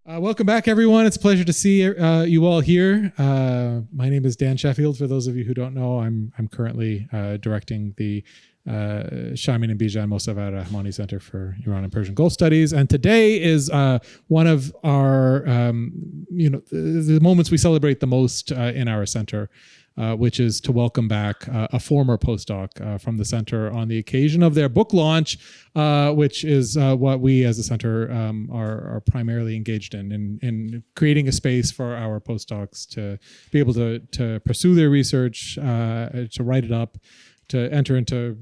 Welcome back, everyone. It's a pleasure to see you all here. My name is Dan Sheffield. For those of you who don't know, I'm currently directing the Sharmin Bijan Mossavar-Rahmani Center for Iran and Persian Gulf Studies. And today is one of our, the moments we celebrate the most in our center, which is to welcome back a former postdoc from the center on the occasion of their book launch, which is what we as a center are primarily engaged in creating a space for our postdocs to be able to pursue their research, to write it up, to enter into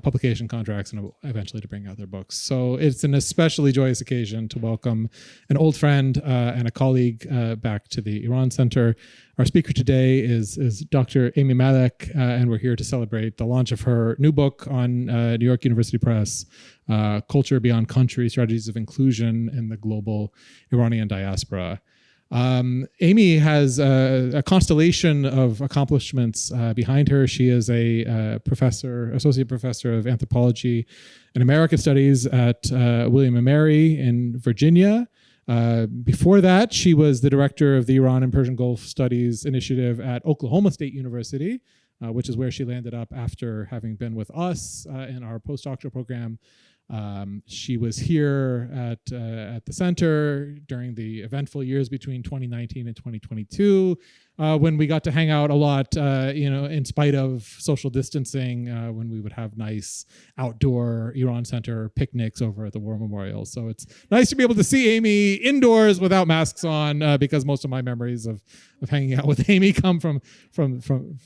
publication contracts, and eventually to bring out their books. So it's an especially joyous occasion to welcome an old friend and a colleague back to the Iran Center. Our speaker today is Dr. Amy Malek, and we're here to celebrate the launch of her new book on New York University Press, Culture Beyond Country, Strategies of Inclusion in the Global Iranian Diaspora. Amy has a constellation of accomplishments behind her. She is a associate professor of anthropology and American studies at William & Mary in Virginia. Before that, she was the director of the Iran and Persian Gulf Studies Initiative at Oklahoma State University, which is where she landed up after having been with us in our postdoctoral program. She was here at the center during the eventful years between 2019 and 2022, when we got to hang out a lot, in spite of social distancing, when we would have nice outdoor Iran Center picnics over at the War Memorial. So it's nice to be able to see Amy indoors without masks on, because most of my memories of hanging out with Amy come from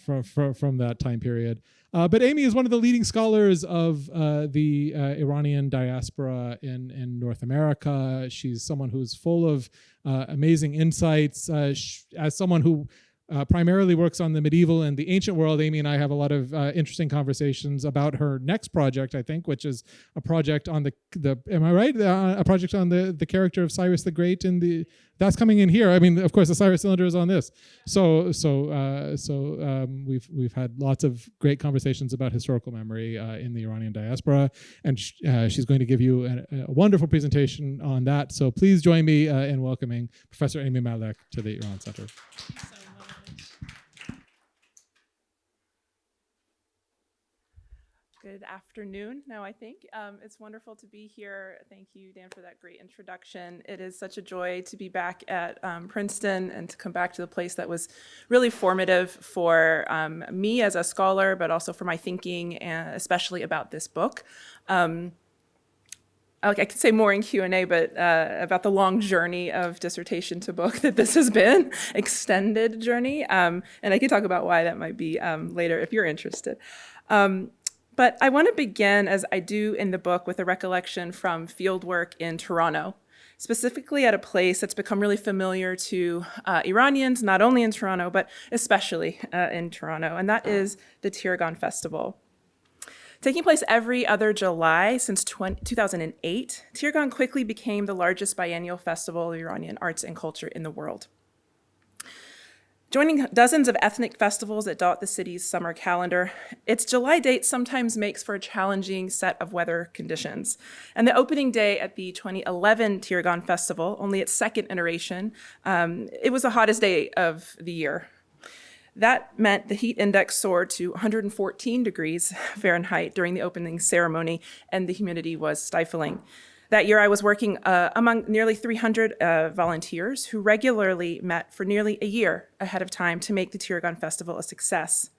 that time period. But Amy is one of the leading scholars of the Iranian diaspora in North America. She's someone who's full of amazing insights. As someone who primarily works on the medieval and the ancient world, Amy and I have a lot of interesting conversations about her next project, I think, which is a project on am I right? A project on the character of Cyrus the Great that's coming in here. I mean, of course, the Cyrus cylinder is on this. So we've had lots of great conversations about historical memory in the Iranian diaspora, and she's going to give you a wonderful presentation on that. So please join me in welcoming Professor Amy Malek to the Iran Center. Good afternoon now, I think. It's wonderful to be here. Thank you, Dan, for that great introduction. It is such a joy to be back at Princeton and to come back to the place that was really formative for me as a scholar, but also for my thinking, and especially about this book. I could say more in Q&A, but about the long journey of dissertation to book that this has been, extended journey. And I can talk about why that might be later if you're interested. But I want to begin, as I do in the book, with a recollection from fieldwork in Toronto, specifically at a place that's become really familiar to Iranians, not only in Toronto, but especially in Toronto, and that is the Tirgan Festival. Taking place every other July since 2008, Tirgan quickly became the largest biennial festival of Iranian arts and culture in the world. Joining dozens of ethnic festivals that dot the city's summer calendar, its July date sometimes makes for a challenging set of weather conditions. And the opening day at the 2011 Tirgan Festival, only its second iteration, it was the hottest day of the year. That meant the heat index soared to 114 degrees Fahrenheit during the opening ceremony, and the humidity was stifling. That year, I was working among nearly 300 volunteers who regularly met for nearly a year ahead of time to make the Tirgan Festival a success.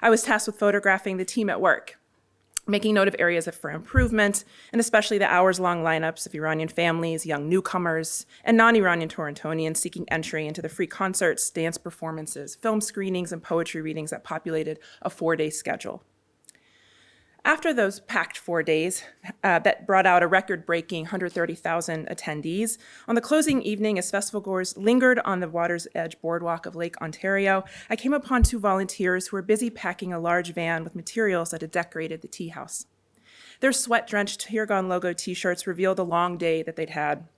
I was tasked with photographing the team at work, making note of areas for improvement, and especially the hours-long lineups of Iranian families, young newcomers, and non-Iranian Torontonians seeking entry into the free concerts, dance performances, film screenings, and poetry readings that populated a 4-day schedule. After those packed 4 days that brought out a record-breaking 130,000 attendees, on the closing evening, as festivalgoers lingered on the water's edge boardwalk of Lake Ontario, I came upon 2 volunteers who were busy packing a large van with materials that had decorated the tea house. Their sweat-drenched Tirgan logo t-shirts revealed a long day that they'd had.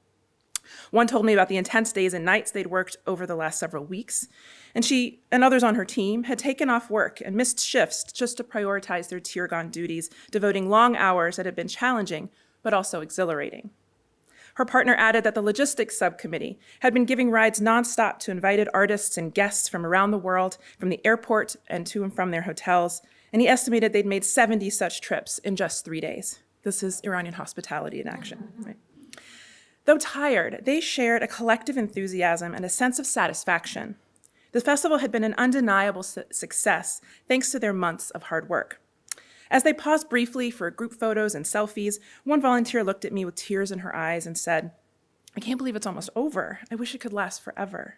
One told me about the intense days and nights they'd worked over the last several weeks, and she and others on her team had taken off work and missed shifts just to prioritize their Tirgan duties, devoting long hours that had been challenging, but also exhilarating. Her partner added that the logistics subcommittee had been giving rides nonstop to invited artists and guests from around the world, from the airport and to and from their hotels, and he estimated they'd made 70 such trips in just 3 days. This is Iranian hospitality in action, right? Though tired, they shared a collective enthusiasm and a sense of satisfaction. The festival had been an undeniable success thanks to their months of hard work. As they paused briefly for group photos and selfies, one volunteer looked at me with tears in her eyes and said, "I can't believe it's almost over. I wish it could last forever."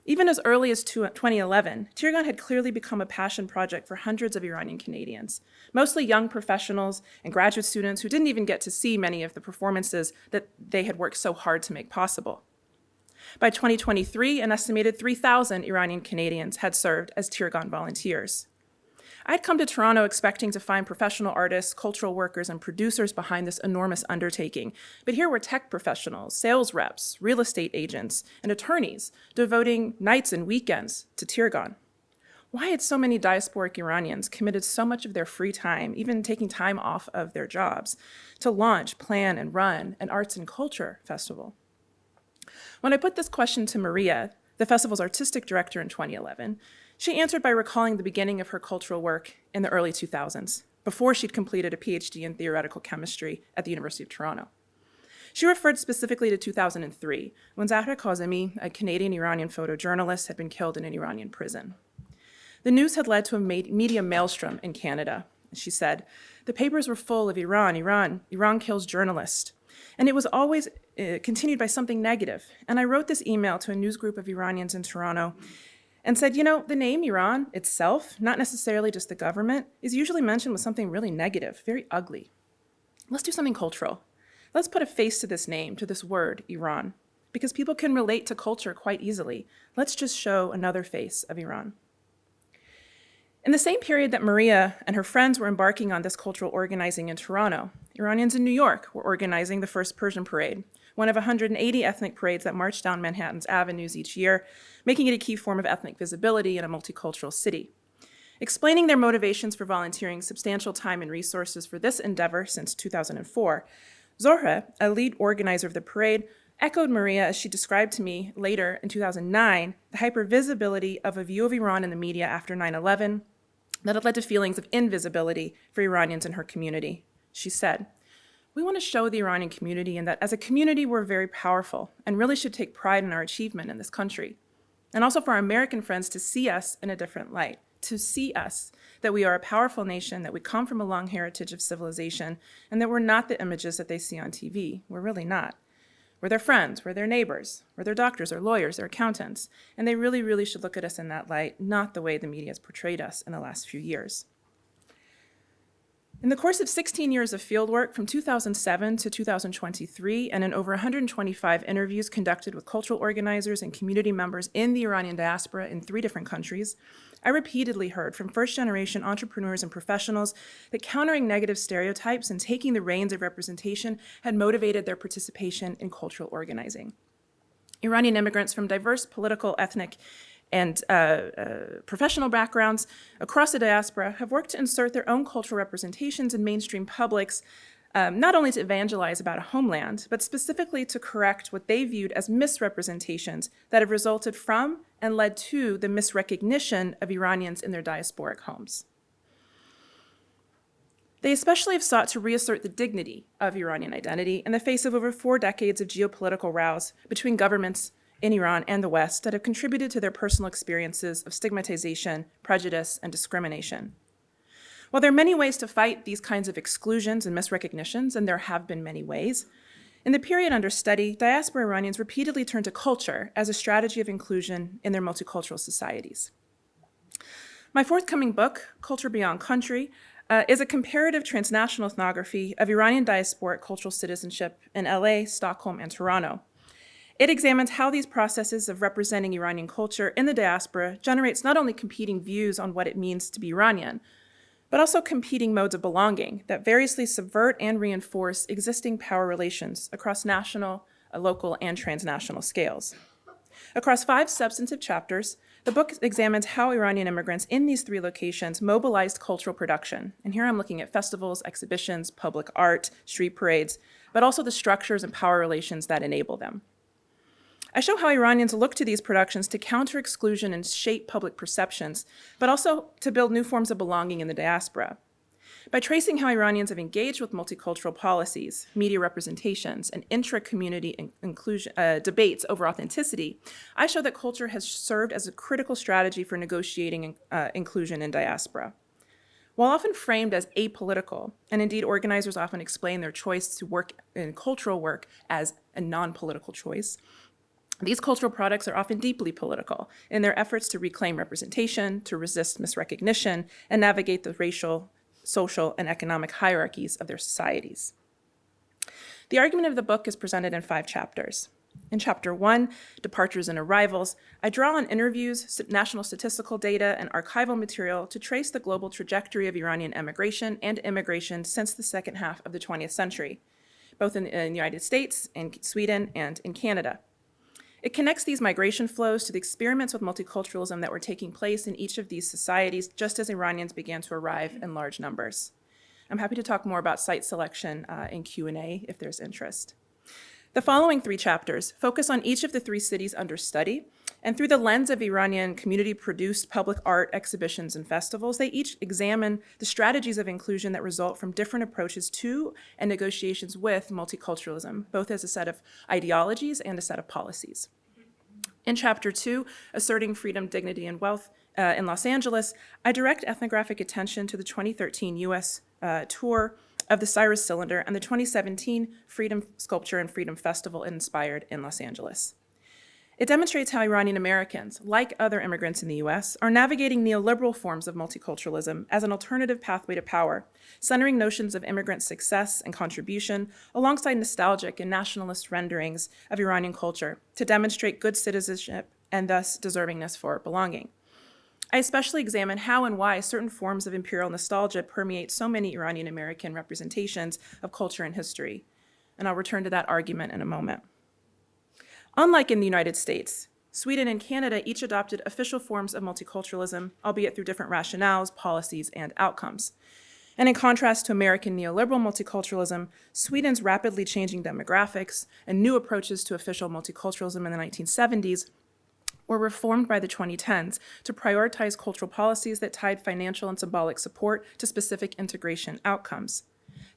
Even as early as 2011, Tirgan had clearly become a passion project for hundreds of Iranian Canadians, mostly young professionals and graduate students who didn't even get to see many of the performances that they had worked so hard to make possible. By 2023, an estimated 3,000 Iranian Canadians had served as Tirgan volunteers. I'd come to Toronto expecting to find professional artists, cultural workers, and producers behind this enormous undertaking. But here were tech professionals, sales reps, real estate agents, and attorneys devoting nights and weekends to Tirgan. Why had so many diasporic Iranians committed so much of their free time, even taking time off of their jobs, to launch, plan, and run an arts and culture festival? When I put this question to Maria, the festival's artistic director in 2011, she answered by recalling the beginning of her cultural work in the early 2000s, before she'd completed a PhD in theoretical chemistry at the University of Toronto. She referred specifically to 2003, when Zahra Kazemi, a Canadian-Iranian photojournalist, had been killed in an Iranian prison. The news had led to a media maelstrom in Canada. She said, "The papers were full of Iran kills journalists." And it was always continued by something negative. And I wrote this email to a news group of Iranians in Toronto and said, the name Iran itself, not necessarily just the government, is usually mentioned with something really negative, very ugly. Let's do something cultural. Let's put a face to this name, to this word, Iran, because people can relate to culture quite easily. Let's just show another face of Iran. In the same period that Maria and her friends were embarking on this cultural organizing in Toronto, Iranians in New York were organizing the first Persian Parade, one of 180 ethnic parades that march down Manhattan's avenues each year, making it a key form of ethnic visibility in a multicultural city. Explaining their motivations for volunteering substantial time and resources for this endeavor since 2004, Zohra, a lead organizer of the parade, echoed Maria as she described to me later in 2009 the hypervisibility of a view of Iran in the media after 9/11 that had led to feelings of invisibility for Iranians in her community. She said, "We want to show the Iranian community and that as a community we're very powerful and really should take pride in our achievement in this country. And also for our American friends to see us in a different light, to see us, that we are a powerful nation, that we come from a long heritage of civilization, and that we're not the images that they see on TV. We're really not. We're their friends, we're their neighbors, we're their doctors or lawyers or accountants, and they really, really should look at us in that light, not the way the media has portrayed us in the last few years." In the course of 16 years of fieldwork from 2007 to 2023, and in over 125 interviews conducted with cultural organizers and community members in the Iranian diaspora in 3 different countries, I repeatedly heard from first-generation entrepreneurs and professionals that countering negative stereotypes and taking the reins of representation had motivated their participation in cultural organizing. Iranian immigrants from diverse political, ethnic, and professional backgrounds across the diaspora have worked to insert their own cultural representations in mainstream publics, not only to evangelize about a homeland, but specifically to correct what they viewed as misrepresentations that have resulted from and led to the misrecognition of Iranians in their diasporic homes. They especially have sought to reassert the dignity of Iranian identity in the face of over 4 decades of geopolitical rows between governments in Iran and the West that have contributed to their personal experiences of stigmatization, prejudice, and discrimination. While there are many ways to fight these kinds of exclusions and misrecognitions, and there have been many ways, in the period under study, diaspora Iranians repeatedly turned to culture as a strategy of inclusion in their multicultural societies. My forthcoming book, Culture Beyond Country, is a comparative transnational ethnography of Iranian diasporic cultural citizenship in LA, Stockholm, and Toronto. It examines how these processes of representing Iranian culture in the diaspora generates not only competing views on what it means to be Iranian, but also competing modes of belonging that variously subvert and reinforce existing power relations across national, local, and transnational scales. Across 5 substantive chapters, the book examines how Iranian immigrants in these 3 locations mobilized cultural production. And here I'm looking at festivals, exhibitions, public art, street parades, but also the structures and power relations that enable them. I show how Iranians look to these productions to counter exclusion and shape public perceptions, but also to build new forms of belonging in the diaspora. By tracing how Iranians have engaged with multicultural policies, media representations, and intra-community inclusion debates over authenticity, I show that culture has served as a critical strategy for negotiating inclusion in diaspora. While often framed as apolitical, and indeed organizers often explain their choice to work in cultural work as a non-political choice, these cultural products are often deeply political in their efforts to reclaim representation, to resist misrecognition, and navigate the racial, social, and economic hierarchies of their societies. The argument of the book is presented in 5 chapters. In Chapter 1, Departures and Arrivals, I draw on interviews, national statistical data, and archival material to trace the global trajectory of Iranian emigration and immigration since the second half of the 20th century, both in the United States, in Sweden, and in Canada. It connects these migration flows to the experiments with multiculturalism that were taking place in each of these societies just as Iranians began to arrive in large numbers. I'm happy to talk more about site selection in Q&A if there's interest. The following 3 chapters focus on each of the 3 cities under study, and through the lens of Iranian community-produced public art exhibitions and festivals, they each examine the strategies of inclusion that result from different approaches to and negotiations with multiculturalism, both as a set of ideologies and a set of policies. In Chapter 2, Asserting Freedom, Dignity, and Wealth in Los Angeles, I direct ethnographic attention to the 2013 US tour of the Cyrus Cylinder and the 2017 Freedom Sculpture and Freedom Festival Inspired in Los Angeles. It demonstrates how Iranian Americans, like other immigrants in the US, are navigating neoliberal forms of multiculturalism as an alternative pathway to power, centering notions of immigrant success and contribution alongside nostalgic and nationalist renderings of Iranian culture to demonstrate good citizenship and thus deservingness for belonging. I especially examine how and why certain forms of imperial nostalgia permeate so many Iranian American representations of culture and history, and I'll return to that argument in a moment. Unlike in the United States, Sweden and Canada each adopted official forms of multiculturalism, albeit through different rationales, policies, and outcomes. And in contrast to American neoliberal multiculturalism, Sweden's rapidly changing demographics and new approaches to official multiculturalism in the 1970s were reformed by the 2010s to prioritize cultural policies that tied financial and symbolic support to specific integration outcomes.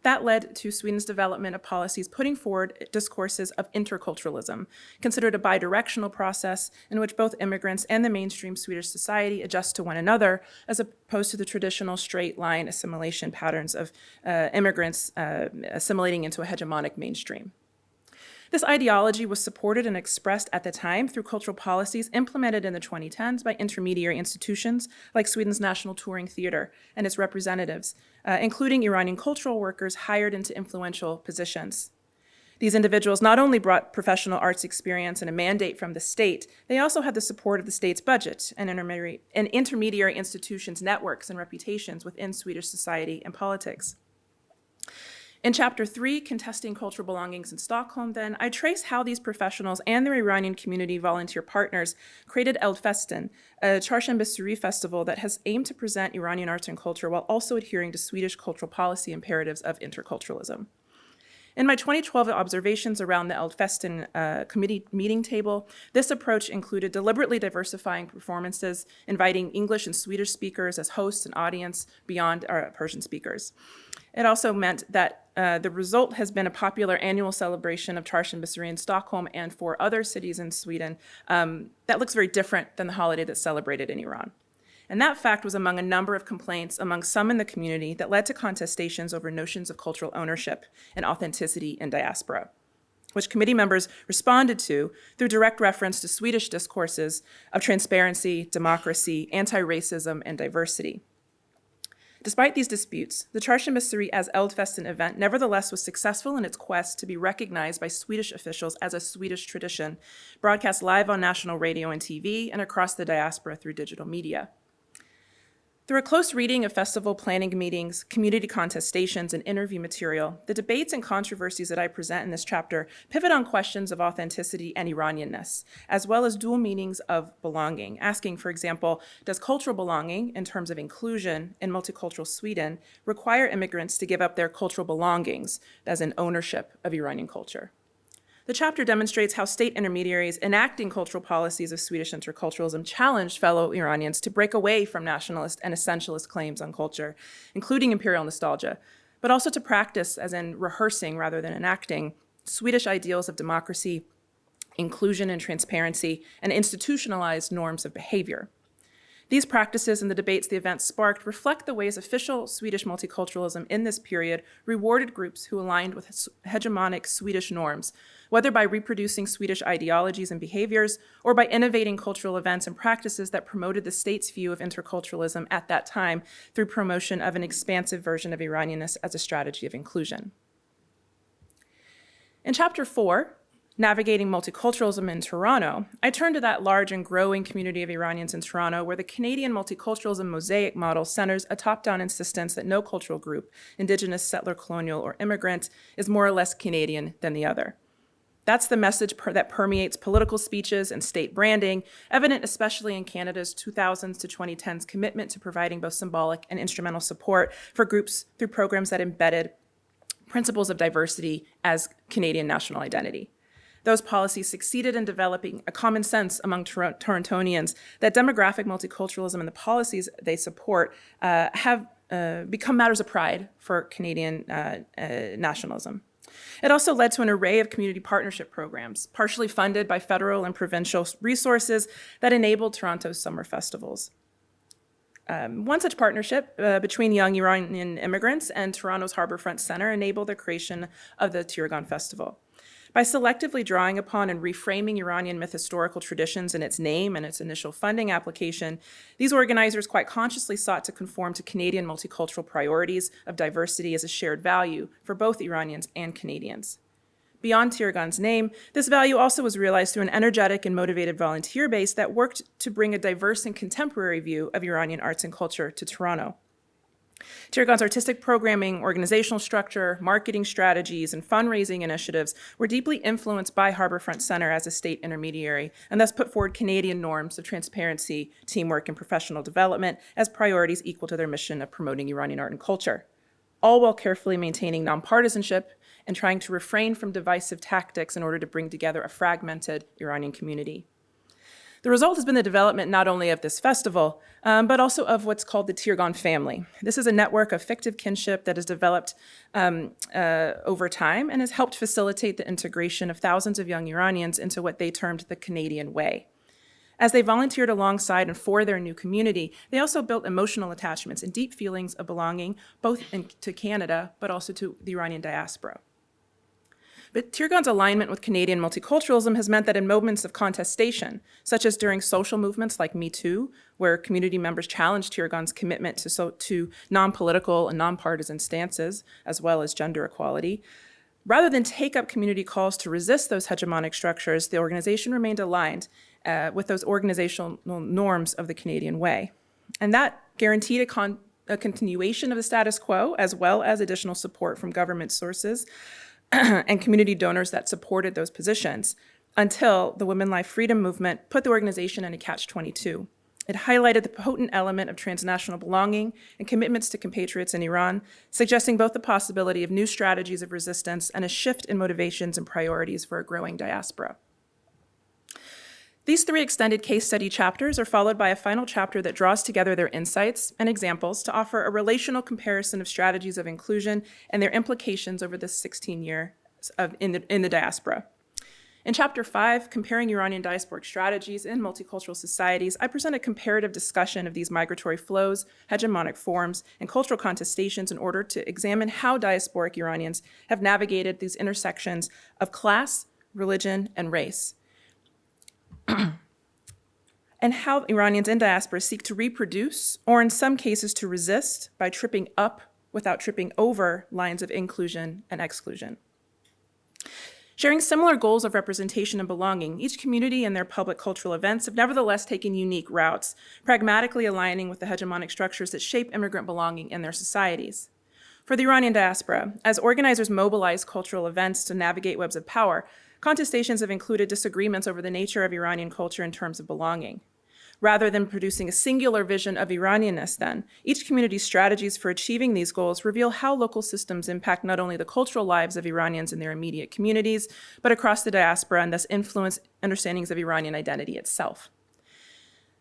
That led to Sweden's development of policies putting forward discourses of interculturalism, considered a bidirectional process in which both immigrants and the mainstream Swedish society adjust to one another, as opposed to the traditional straight line assimilation patterns of immigrants assimilating into a hegemonic mainstream. This ideology was supported and expressed at the time through cultural policies implemented in the 2010s by intermediary institutions like Sweden's National Touring Theatre and its representatives, including Iranian cultural workers hired into influential positions. These individuals not only brought professional arts experience and a mandate from the state, they also had the support of the state's budget and intermediary institutions' networks and reputations within Swedish society and politics. In Chapter 3, Contesting Cultural Belongings in Stockholm, then, I trace how these professionals and their Iranian community volunteer partners created Eldfesten, a Çarşamba Suri festival that has aimed to present Iranian arts and culture while also adhering to Swedish cultural policy imperatives of interculturalism. In my 2012 observations around the Eldfesten committee meeting table, this approach included deliberately diversifying performances, inviting English and Swedish speakers as hosts and audience beyond our Persian speakers. It also meant that the result has been a popular annual celebration of Çarşamba Suri in Stockholm and 4 other cities in Sweden that looks very different than the holiday that's celebrated in Iran. And that fact was among a number of complaints among some in the community that led to contestations over notions of cultural ownership and authenticity in diaspora, which committee members responded to through direct reference to Swedish discourses of transparency, democracy, anti-racism, and diversity. Despite these disputes, the Çarşamba Suri as Eldfesten event nevertheless was successful in its quest to be recognized by Swedish officials as a Swedish tradition, broadcast live on national radio and TV and across the diaspora through digital media. Through a close reading of festival planning meetings, community contestations, and interview material, the debates and controversies that I present in this chapter pivot on questions of authenticity and Iranianness, as well as dual meanings of belonging, asking, for example, does cultural belonging, in terms of inclusion in multicultural Sweden, require immigrants to give up their cultural belongings, as in ownership of Iranian culture? The chapter demonstrates how state intermediaries enacting cultural policies of Swedish interculturalism challenged fellow Iranians to break away from nationalist and essentialist claims on culture, including imperial nostalgia, but also to practice, as in rehearsing rather than enacting, Swedish ideals of democracy, inclusion and transparency, and institutionalized norms of behavior. These practices and the debates the event sparked reflect the ways official Swedish multiculturalism in this period rewarded groups who aligned with hegemonic Swedish norms, whether by reproducing Swedish ideologies and behaviors or by innovating cultural events and practices that promoted the state's view of interculturalism at that time through promotion of an expansive version of Iranianness as a strategy of inclusion. In Chapter 4, Navigating Multiculturalism in Toronto, I turn to that large and growing community of Iranians in Toronto where the Canadian multiculturalism mosaic model centers a top-down insistence that no cultural group, Indigenous, settler, colonial, or immigrant, is more or less Canadian than the other. That's the message that permeates political speeches and state branding, evident especially in Canada's 2000s to 2010s commitment to providing both symbolic and instrumental support for groups through programs that embedded principles of diversity as Canadian national identity. Those policies succeeded in developing a common sense among Torontonians that demographic multiculturalism and the policies they support have become matters of pride for Canadian nationalism. It also led to an array of community partnership programs, partially funded by federal and provincial resources that enabled Toronto's summer festivals. One such partnership between young Iranian immigrants and Toronto's Harbourfront Center enabled the creation of the Tirgan Festival. By selectively drawing upon and reframing Iranian myth historical traditions in its name and its initial funding application, these organizers quite consciously sought to conform to Canadian multicultural priorities of diversity as a shared value for both Iranians and Canadians. Beyond Tirgan's name, this value also was realized through an energetic and motivated volunteer base that worked to bring a diverse and contemporary view of Iranian arts and culture to Toronto. Tirgan's artistic programming, organizational structure, marketing strategies, and fundraising initiatives were deeply influenced by Harbourfront Center as a state intermediary, and thus put forward Canadian norms of transparency, teamwork, and professional development as priorities equal to their mission of promoting Iranian art and culture, all while carefully maintaining nonpartisanship and trying to refrain from divisive tactics in order to bring together a fragmented Iranian community. The result has been the development not only of this festival, but also of what's called the Tirgan family. This is a network of fictive kinship that has developed over time and has helped facilitate the integration of thousands of young Iranians into what they termed the Canadian way. As they volunteered alongside and for their new community, they also built emotional attachments and deep feelings of belonging, both to Canada, but also to the Iranian diaspora. But Tirgan's alignment with Canadian multiculturalism has meant that in moments of contestation, such as during social movements like Me Too, where community members challenged Tirgan's commitment to non-political and non-partisan stances, as well as gender equality, rather than take up community calls to resist those hegemonic structures, the organization remained aligned with those organizational norms of the Canadian way. And that guaranteed a continuation of the status quo, as well as additional support from government sources and community donors that supported those positions until the Women Life Freedom Movement put the organization in a catch-22. It highlighted the potent element of transnational belonging and commitments to compatriots in Iran, suggesting both the possibility of new strategies of resistance and a shift in motivations and priorities for a growing diaspora. These 3 extended case study chapters are followed by a final chapter that draws together their insights and examples to offer a relational comparison of strategies of inclusion and their implications over the 16 years in the diaspora. In Chapter 5, Comparing Iranian Diasporic Strategies in Multicultural Societies, I present a comparative discussion of these migratory flows, hegemonic forms, and cultural contestations in order to examine how diasporic Iranians have navigated these intersections of class, religion, and race, and how Iranians in diaspora seek to reproduce, or in some cases to resist, by tripping up without tripping over lines of inclusion and exclusion. Sharing similar goals of representation and belonging, each community and their public cultural events have nevertheless taken unique routes, pragmatically aligning with the hegemonic structures that shape immigrant belonging in their societies. For the Iranian diaspora, as organizers mobilize cultural events to navigate webs of power, contestations have included disagreements over the nature of Iranian culture in terms of belonging. Rather than producing a singular vision of Iranianness then, each community's strategies for achieving these goals reveal how local systems impact not only the cultural lives of Iranians in their immediate communities, but across the diaspora and thus influence understandings of Iranian identity itself.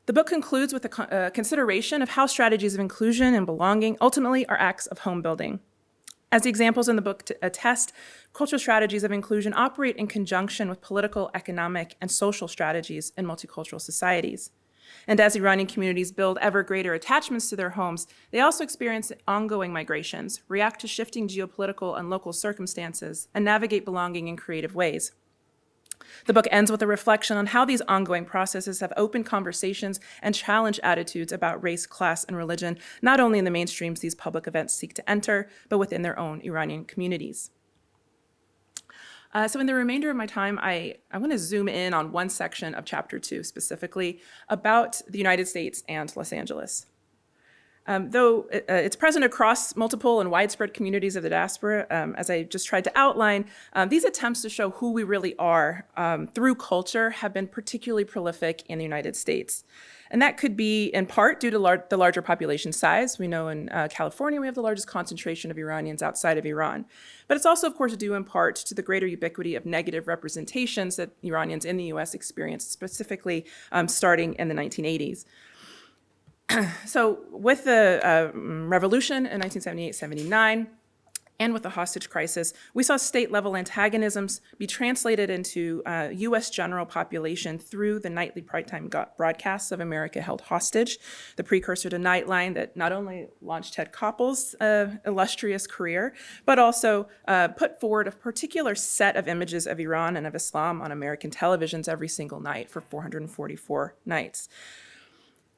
The book concludes with a consideration of how strategies of inclusion and belonging ultimately are acts of home building. As the examples in the book attest, cultural strategies of inclusion operate in conjunction with political, economic, and social strategies in multicultural societies. And as Iranian communities build ever greater attachments to their homes, they also experience ongoing migrations, react to shifting geopolitical and local circumstances, and navigate belonging in creative ways. The book ends with a reflection on how these ongoing processes have opened conversations and challenged attitudes about race, class, and religion, not only in the mainstreams these public events seek to enter, but within their own Iranian communities. So in the remainder of my time, I want to zoom in on one section of chapter 2 specifically about the United States and Los Angeles. Though it's present across multiple and widespread communities of the diaspora, as I just tried to outline, these attempts to show who we really are through culture have been particularly prolific in the United States. And that could be in part due to the larger population size. We know in California we have the largest concentration of Iranians outside of Iran. But it's also, of course, due in part to the greater ubiquity of negative representations that Iranians in the US experienced, specifically starting in the 1980s. So with the revolution in 1978-79, and with the hostage crisis, we saw state-level antagonisms be translated into U.S. general population through the nightly primetime broadcasts of America Held Hostage, the precursor to Nightline that not only launched Ted Koppel's illustrious career, but also put forward a particular set of images of Iran and of Islam on American televisions every single night for 444 nights.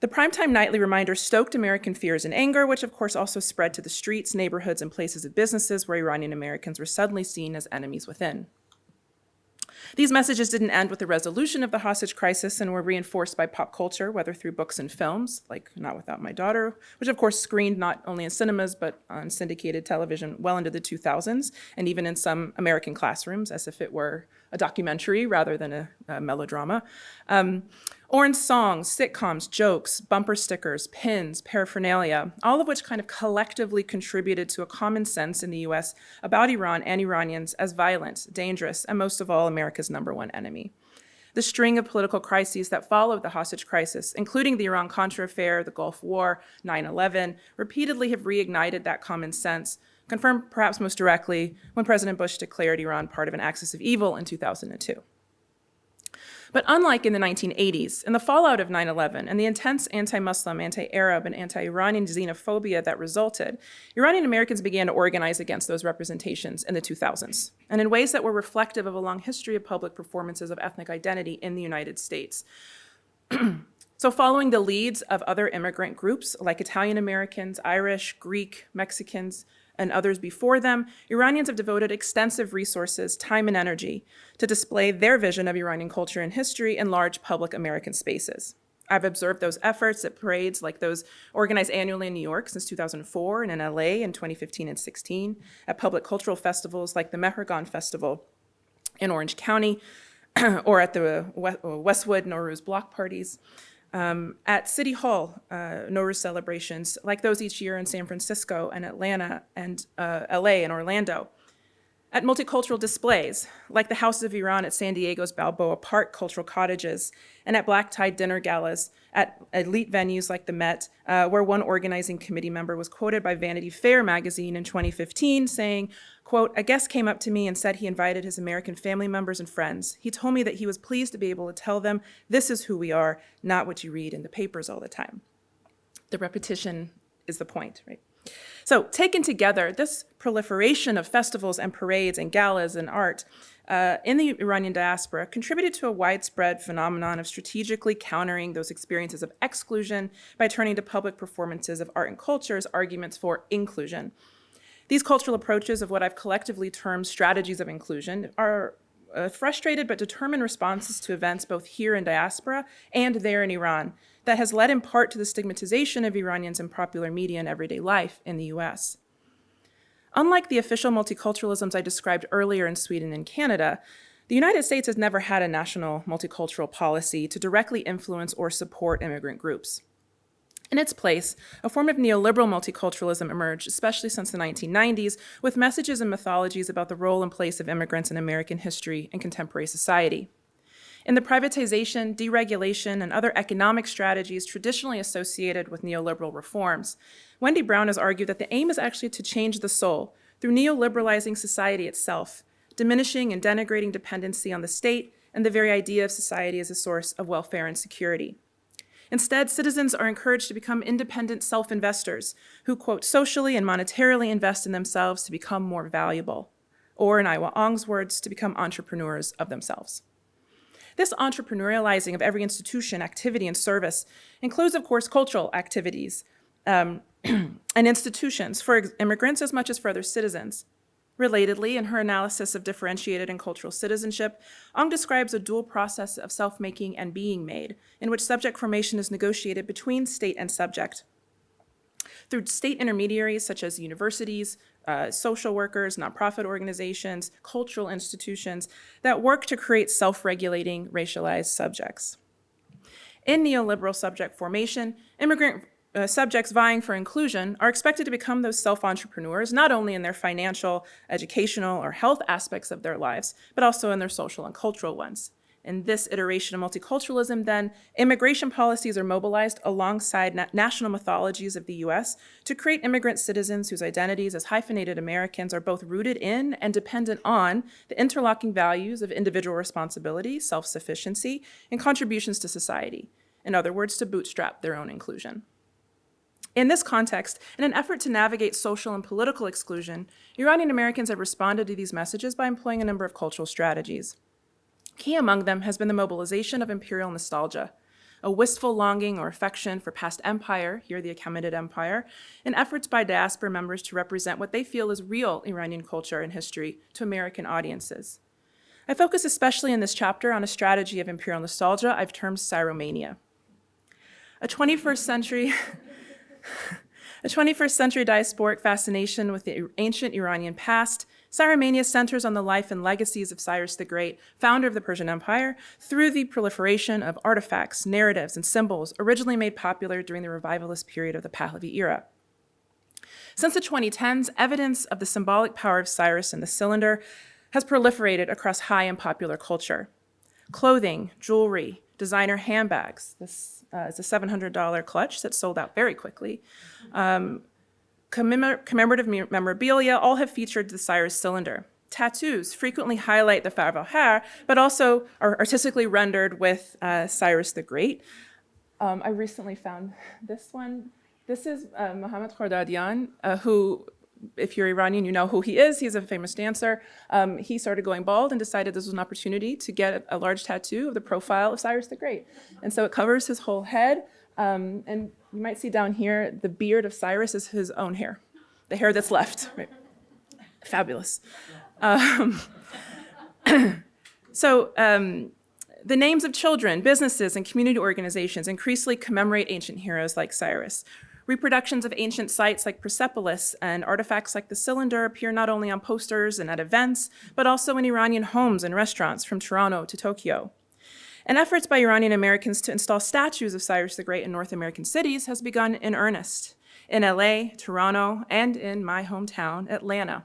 The primetime nightly reminder stoked American fears and anger, which of course also spread to the streets, neighborhoods, and places of businesses where Iranian Americans were suddenly seen as enemies within. These messages didn't end with the resolution of the hostage crisis and were reinforced by pop culture, whether through books and films, like Not Without My Daughter, which of course screened not only in cinemas, but on syndicated television well into the 2000s, and even in some American classrooms, as if it were a documentary rather than a melodrama. Or in songs, sitcoms, jokes, bumper stickers, pins, paraphernalia, all of which kind of collectively contributed to a common sense in the US about Iran and Iranians as violent, dangerous, and most of all, America's #1 enemy. The string of political crises that followed the hostage crisis, including the Iran-Contra affair, the Gulf War, 9/11, repeatedly have reignited that common sense, confirmed perhaps most directly when President Bush declared Iran part of an axis of evil in 2002. But unlike in the 1980s, in the fallout of 9/11 and the intense anti-Muslim, anti-Arab, and anti-Iranian xenophobia that resulted, Iranian Americans began to organize against those representations in the 2000s, and in ways that were reflective of a long history of public performances of ethnic identity in the United States. So following the leads of other immigrant groups like Italian Americans, Irish, Greek, Mexicans, and others before them, Iranians have devoted extensive resources, time, and energy to display their vision of Iranian culture and history in large public American spaces. I've observed those efforts at parades like those organized annually in New York since 2004 and in LA in 2015 and 16, at public cultural festivals like the Mehrgan Festival in Orange County, or at the Westwood Nowruz block parties. At City Hall Nowruz celebrations, like those each year in San Francisco and Atlanta and LA and Orlando. At multicultural displays, like the House of Iran at San Diego's Balboa Park Cultural Cottages, and at black tie dinner galas at elite venues like the Met, where one organizing committee member was quoted by Vanity Fair magazine in 2015 saying, quote, "A guest came up to me and said he invited his American family members and friends. He told me that he was pleased to be able to tell them, this is who we are, not what you read in the papers all the time." The repetition is the point, right? So taken together, this proliferation of festivals and parades and galas and art in the Iranian diaspora contributed to a widespread phenomenon of strategically countering those experiences of exclusion by turning to public performances of art and culture as arguments for inclusion. These cultural approaches of what I've collectively termed strategies of inclusion are frustrated but determined responses to events both here in diaspora and there in Iran that has led in part to the stigmatization of Iranians in popular media and everyday life in the US. Unlike the official multiculturalisms I described earlier in Sweden and Canada, the United States has never had a national multicultural policy to directly influence or support immigrant groups. In its place, a form of neoliberal multiculturalism emerged, especially since the 1990s, with messages and mythologies about the role and place of immigrants in American history and contemporary society. In the privatization, deregulation, and other economic strategies traditionally associated with neoliberal reforms, Wendy Brown has argued that the aim is actually to change the soul through neoliberalizing society itself, diminishing and denigrating dependency on the state and the very idea of society as a source of welfare and security. Instead, citizens are encouraged to become independent self-investors who, quote, socially and monetarily invest in themselves to become more valuable, or in Iwa Ong's words, to become entrepreneurs of themselves. This entrepreneurializing of every institution, activity, and service includes, of course, cultural activities and institutions for immigrants as much as for other citizens. Relatedly, in her analysis of differentiated and cultural citizenship, Ong describes a dual process of self-making and being made, in which subject formation is negotiated between state and subject. Through state intermediaries such as universities, social workers, nonprofit organizations, cultural institutions that work to create self-regulating racialized subjects. In neoliberal subject formation, immigrant subjects vying for inclusion are expected to become those self-entrepreneurs, not only in their financial, educational, or health aspects of their lives, but also in their social and cultural ones. In this iteration of multiculturalism, then, immigration policies are mobilized alongside national mythologies of the US to create immigrant citizens whose identities as hyphenated Americans are both rooted in and dependent on the interlocking values of individual responsibility, self-sufficiency, and contributions to society. In other words, to bootstrap their own inclusion. In this context, in an effort to navigate social and political exclusion, Iranian Americans have responded to these messages by employing a number of cultural strategies. Key among them has been the mobilization of imperial nostalgia, a wistful longing or affection for past empire, here the Achaemenid Empire, and efforts by diaspora members to represent what they feel is real Iranian culture and history to American audiences. I focus especially in this chapter on a strategy of imperial nostalgia I've termed Siromania. A 21st century diasporic fascination with the ancient Iranian past, Siromania centers on the life and legacies of Cyrus the Great, founder of the Persian Empire, through the proliferation of artifacts, narratives, and symbols originally made popular during the revivalist period of the Pahlavi era. Since the 2010s, evidence of the symbolic power of Cyrus and the cylinder has proliferated across high and popular culture. Clothing, jewelry, designer handbags. This is a $700 clutch that sold out very quickly. Commemorative memorabilia all have featured the Cyrus cylinder. Tattoos frequently highlight the Farvahar, but also are artistically rendered with Cyrus the Great. I recently found this one. This is Mohammad Khordadian, who, if you're Iranian, you know who he is. He's a famous dancer. He started going bald and decided this was an opportunity to get a large tattoo of the profile of Cyrus the Great. And so it covers his whole head. And you might see down here, the beard of Cyrus is his own hair, the hair that's left. Right. Fabulous. The names of children, businesses, and community organizations increasingly commemorate ancient heroes like Cyrus. Reproductions of ancient sites like Persepolis and artifacts like the cylinder appear not only on posters and at events, but also in Iranian homes and restaurants from Toronto to Tokyo. And efforts by Iranian Americans to install statues of Cyrus the Great in North American cities has begun in earnest, in LA, Toronto, and in my hometown, Atlanta,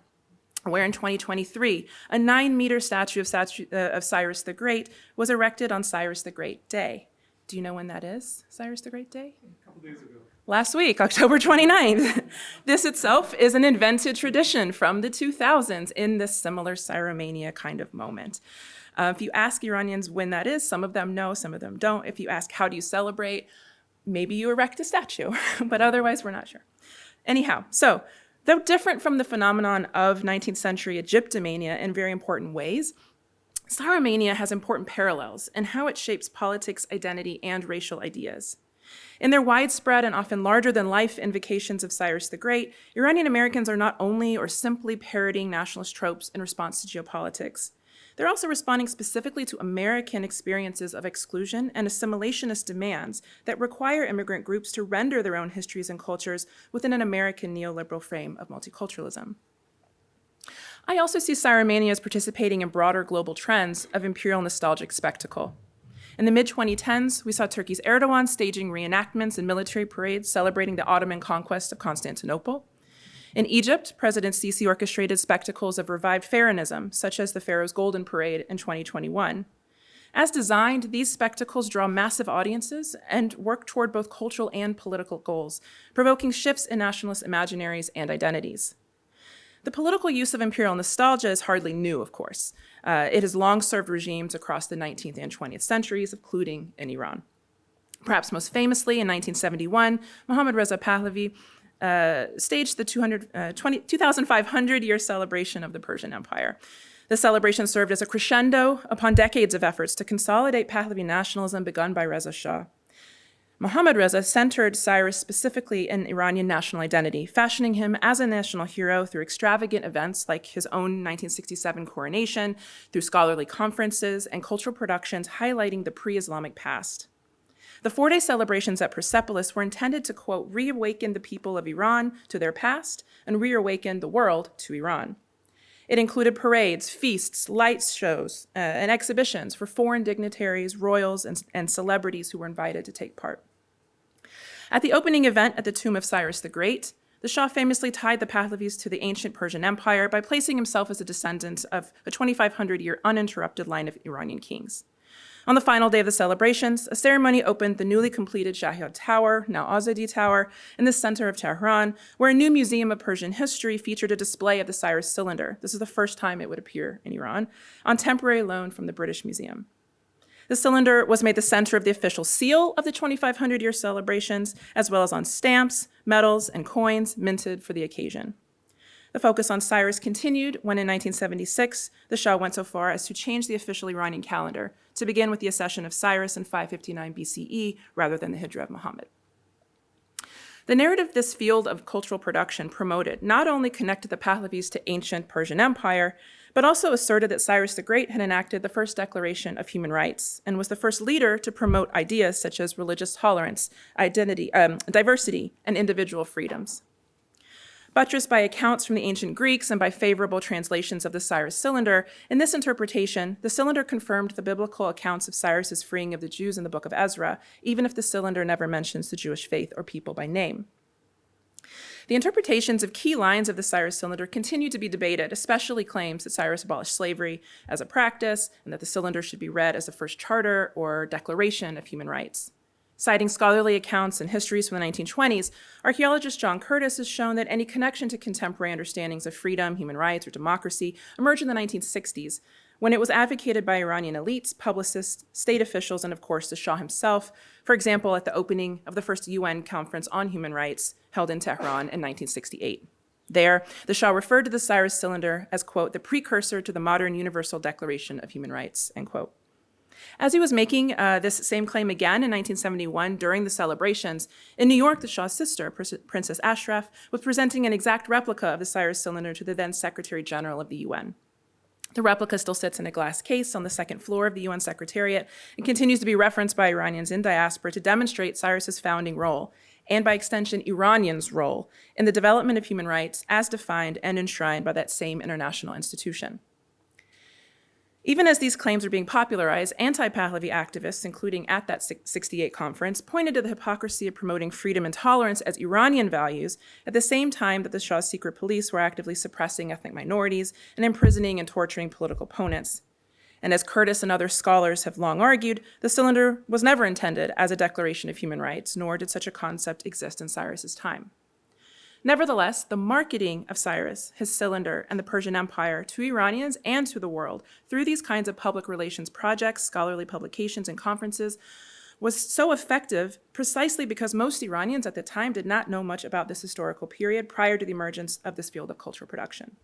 where in 2023, a 9-meter statue of Cyrus the Great was erected on Cyrus the Great Day. Do you know when that is, Cyrus the Great Day? A couple days ago. Last week, October 29th. This itself is an invented tradition from the 2000s in this similar Siromania kind of moment. If you ask Iranians when that is, some of them know, some of them don't. If you ask, how do you celebrate? Maybe you erect a statue, but otherwise we're not sure. Anyhow, so though different from the phenomenon of 19th century Egyptomania in very important ways, Siromania has important parallels in how it shapes politics, identity, and racial ideas. In their widespread and often larger-than-life invocations of Cyrus the Great, Iranian Americans are not only or simply parodying nationalist tropes in response to geopolitics. They're also responding specifically to American experiences of exclusion and assimilationist demands that require immigrant groups to render their own histories and cultures within an American neoliberal frame of multiculturalism. I also see Syromania as participating in broader global trends of imperial nostalgic spectacle. In the mid-2010s, we saw Turkey's Erdogan staging reenactments and military parades celebrating the Ottoman conquest of Constantinople. In Egypt, President Sisi orchestrated spectacles of revived Pharaonism, such as the Pharaoh's Golden Parade in 2021. As designed, these spectacles draw massive audiences and work toward both cultural and political goals, provoking shifts in nationalist imaginaries and identities. The political use of imperial nostalgia is hardly new, of course. It has long served regimes across the 19th and 20th centuries, including in Iran. Perhaps most famously, in 1971, Mohammad Reza Pahlavi staged the 2,500-year celebration of the Persian Empire. The celebration served as a crescendo upon decades of efforts to consolidate Pahlavi nationalism begun by Reza Shah. Mohammad Reza centered Cyrus specifically in Iranian national identity, fashioning him as a national hero through extravagant events like his own 1967 coronation, through scholarly conferences and cultural productions highlighting the pre-Islamic past. The four-day celebrations at Persepolis were intended to, quote, reawaken the people of Iran to their past and reawaken the world to Iran. It included parades, feasts, light shows, and exhibitions for foreign dignitaries, royals, and celebrities who were invited to take part. At the opening event at the tomb of Cyrus the Great, the Shah famously tied the Pahlavis to the ancient Persian Empire by placing himself as a descendant of a 2,500-year uninterrupted line of Iranian kings. On the final day of the celebrations, a ceremony opened the newly completed Shahid Tower, now Azadi Tower, in the center of Tehran, where a new museum of Persian history featured a display of the Cyrus cylinder. This is the first time it would appear in Iran, on temporary loan from the British Museum. The cylinder was made the center of the official seal of the 2,500-year celebrations, as well as on stamps, medals, and coins minted for the occasion. The focus on Cyrus continued when in 1976, the Shah went so far as to change the official Iranian calendar to begin with the accession of Cyrus in 559 BCE rather than the Hijra of Muhammad. The narrative this field of cultural production promoted not only connected the Pahlavis to ancient Persian Empire, but also asserted that Cyrus the Great had enacted the first Declaration of Human Rights and was the first leader to promote ideas such as religious tolerance, diversity, and individual freedoms. Buttressed by accounts from the ancient Greeks and by favorable translations of the Cyrus cylinder, in this interpretation, the cylinder confirmed the biblical accounts of Cyrus's freeing of the Jews in the book of Ezra, even if the cylinder never mentions the Jewish faith or people by name. The interpretations of key lines of the Cyrus cylinder continue to be debated, especially claims that Cyrus abolished slavery as a practice and that the cylinder should be read as the first charter or declaration of human rights. Citing scholarly accounts and histories from the 1920s, archaeologist John Curtis has shown that any connection to contemporary understandings of freedom, human rights, or democracy emerged in the 1960s, when it was advocated by Iranian elites, publicists, state officials, and of course the Shah himself, for example, at the opening of the first UN conference on human rights held in Tehran in 1968. There, the Shah referred to the Cyrus cylinder as, quote, the precursor to the modern Universal Declaration of Human Rights, end quote. As he was making this same claim again in 1971 during the celebrations, in New York, the Shah's sister, Princess Ashraf, was presenting an exact replica of the Cyrus cylinder to the then Secretary General of the UN. The replica still sits in a glass case on the second floor of the UN Secretariat and continues to be referenced by Iranians in diaspora to demonstrate Cyrus's founding role, and by extension, Iranians' role in the development of human rights as defined and enshrined by that same international institution. Even as these claims were being popularized, anti-Pahlavi activists, including at that 68 conference, pointed to the hypocrisy of promoting freedom and tolerance as Iranian values at the same time that the Shah's secret police were actively suppressing ethnic minorities and imprisoning and torturing political opponents. And as Curtis and other scholars have long argued, the cylinder was never intended as a declaration of human rights, nor did such a concept exist in Cyrus's time. Nevertheless, the marketing of Cyrus, his cylinder, and the Persian Empire to Iranians and to the world through these kinds of public relations projects, scholarly publications, and conferences was so effective precisely because most Iranians at the time did not know much about this historical period prior to the emergence of this field of cultural production.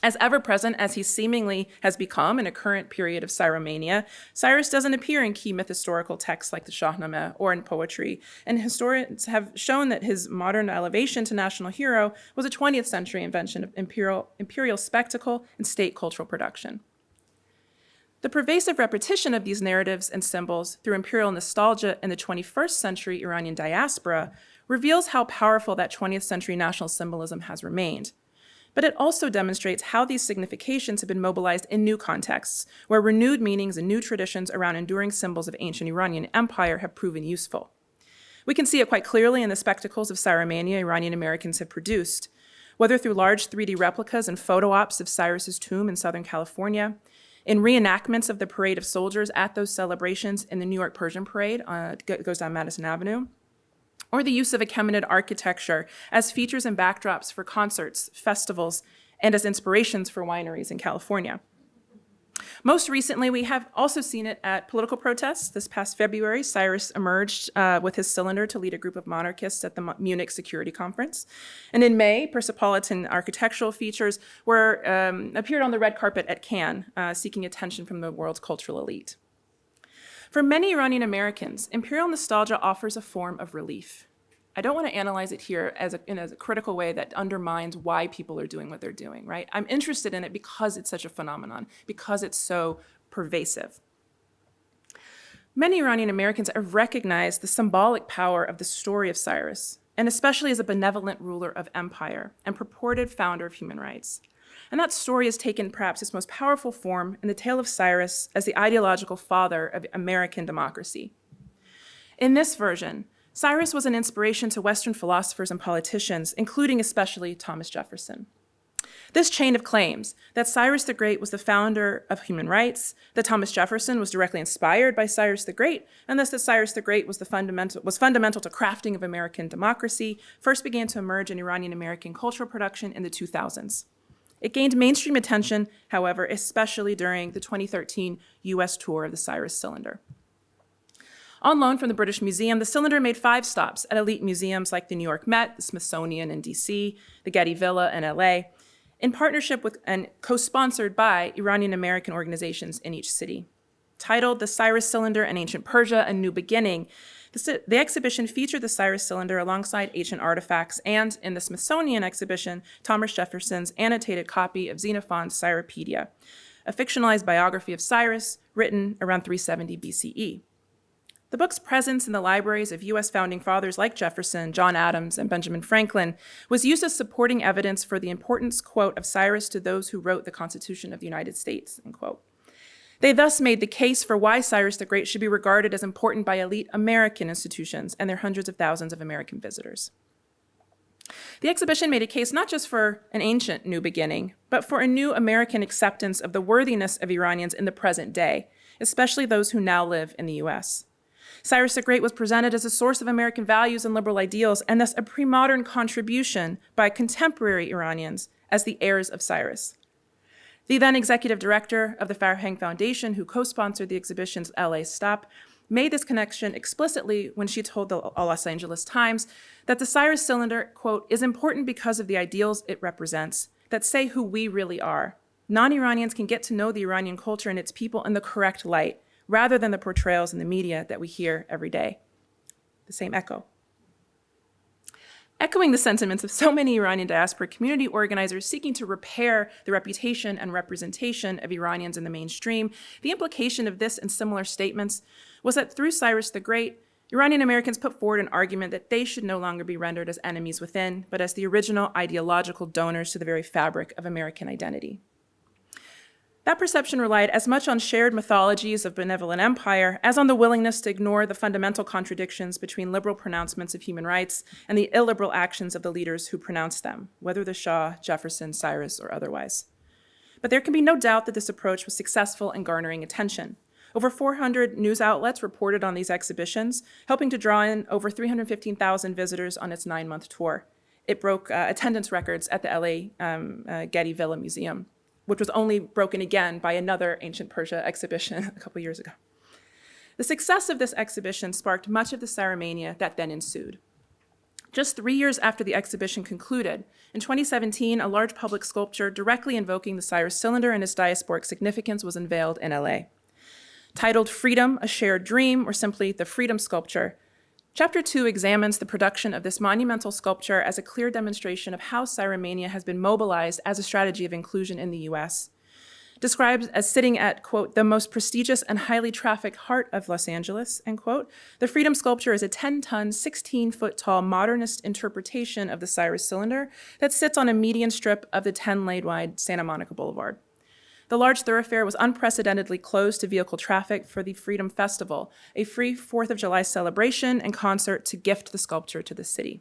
As ever-present as he seemingly has become in a current period of Cyromania, Cyrus doesn't appear in key myth-historical texts like the Shahnameh or in poetry, and historians have shown that his modern elevation to national hero was a 20th century invention of imperial spectacle and state cultural production. The pervasive repetition of these narratives and symbols through imperial nostalgia in the 21st century Iranian diaspora reveals how powerful that 20th century national symbolism has remained. But it also demonstrates how these significations have been mobilized in new contexts, where renewed meanings and new traditions around enduring symbols of ancient Iranian empire have proven useful. We can see it quite clearly in the spectacles of Cyromania Iranian Americans have produced, whether through large 3D replicas and photo ops of Cyrus's tomb in Southern California, in reenactments of the parade of soldiers at those celebrations in the New York Persian Parade, goes down Madison Avenue, or the use of Achaemenid architecture as features and backdrops for concerts, festivals, and as inspirations for wineries in California. Most recently, we have also seen it at political protests. This past February, Cyrus emerged with his cylinder to lead a group of monarchists at the Munich Security Conference. And in May, Persepolitan architectural features appeared on the red carpet at Cannes, seeking attention from the world's cultural elite. For many Iranian Americans, imperial nostalgia offers a form of relief. I don't want to analyze it here in a critical way that undermines why people are doing what they're doing, right? I'm interested in it because it's such a phenomenon, because it's so pervasive. Many Iranian Americans have recognized the symbolic power of the story of Cyrus, and especially as a benevolent ruler of empire and purported founder of human rights. And that story has taken perhaps its most powerful form in the tale of Cyrus as the ideological father of American democracy. In this version, Cyrus was an inspiration to Western philosophers and politicians, including especially Thomas Jefferson. This chain of claims that Cyrus the Great was the founder of human rights, that Thomas Jefferson was directly inspired by Cyrus the Great, and thus that Cyrus the Great was fundamental to crafting of American democracy, first began to emerge in Iranian American cultural production in the 2000s. It gained mainstream attention, however, especially during the 2013 US tour of the Cyrus Cylinder. On loan from the British Museum, the Cylinder made 5 stops at elite museums like the New York Met, the Smithsonian in DC, the Getty Villa in LA, in partnership with and co-sponsored by Iranian American organizations in each city. Titled The Cyrus Cylinder and Ancient Persia, A New Beginning, the exhibition featured the Cyrus Cylinder alongside ancient artifacts and, in the Smithsonian exhibition, Thomas Jefferson's annotated copy of Xenophon's Cyropedia, a fictionalized biography of Cyrus written around 370 BCE. The book's presence in the libraries of U.S. founding fathers like Jefferson, John Adams, and Benjamin Franklin was used as supporting evidence for the importance, quote, of Cyrus to those who wrote the Constitution of the United States, end quote. They thus made the case for why Cyrus the Great should be regarded as important by elite American institutions and their hundreds of thousands of American visitors. The exhibition made a case not just for an ancient new beginning, but for a new American acceptance of the worthiness of Iranians in the present day, especially those who now live in the US. Cyrus the Great was presented as a source of American values and liberal ideals, and thus a pre-modern contribution by contemporary Iranians as the heirs of Cyrus. The then executive director of the Farhang Foundation, who co-sponsored the exhibition's LA stop, made this connection explicitly when she told the Los Angeles Times that the Cyrus Cylinder, quote, is important because of the ideals it represents that say who we really are. Non-Iranians can get to know the Iranian culture and its people in the correct light, rather than the portrayals in the media that we hear every day. The same echo. Echoing the sentiments of so many Iranian diaspora community organizers seeking to repair the reputation and representation of Iranians in the mainstream, the implication of this and similar statements was that through Cyrus the Great, Iranian Americans put forward an argument that they should no longer be rendered as enemies within, but as the original ideological donors to the very fabric of American identity. That perception relied as much on shared mythologies of benevolent empire as on the willingness to ignore the fundamental contradictions between liberal pronouncements of human rights and the illiberal actions of the leaders who pronounced them, whether the Shah, Jefferson, Cyrus, or otherwise. But there can be no doubt that this approach was successful in garnering attention. Over 400 news outlets reported on these exhibitions, helping to draw in over 315,000 visitors on its 9-month tour. It broke attendance records at the LA Getty Villa Museum, which was only broken again by another ancient Persia exhibition a couple years ago. The success of this exhibition sparked much of the Cyromania that then ensued. Just 3 years after the exhibition concluded, in 2017, a large public sculpture directly invoking the Cyrus Cylinder and its diasporic significance was unveiled in LA. Titled Freedom, a Shared Dream, or simply the Freedom Sculpture, Chapter 2 examines the production of this monumental sculpture as a clear demonstration of how Cyromania has been mobilized as a strategy of inclusion in the US. Described as sitting at, quote, the most prestigious and highly trafficked heart of Los Angeles, end quote, the Freedom Sculpture is a 10-ton, 16-foot-tall modernist interpretation of the Cyrus cylinder that sits on a median strip of the 10-lane-wide Santa Monica Boulevard. The large thoroughfare was unprecedentedly closed to vehicle traffic for the Freedom Festival, a free 4th of July celebration and concert to gift the sculpture to the city.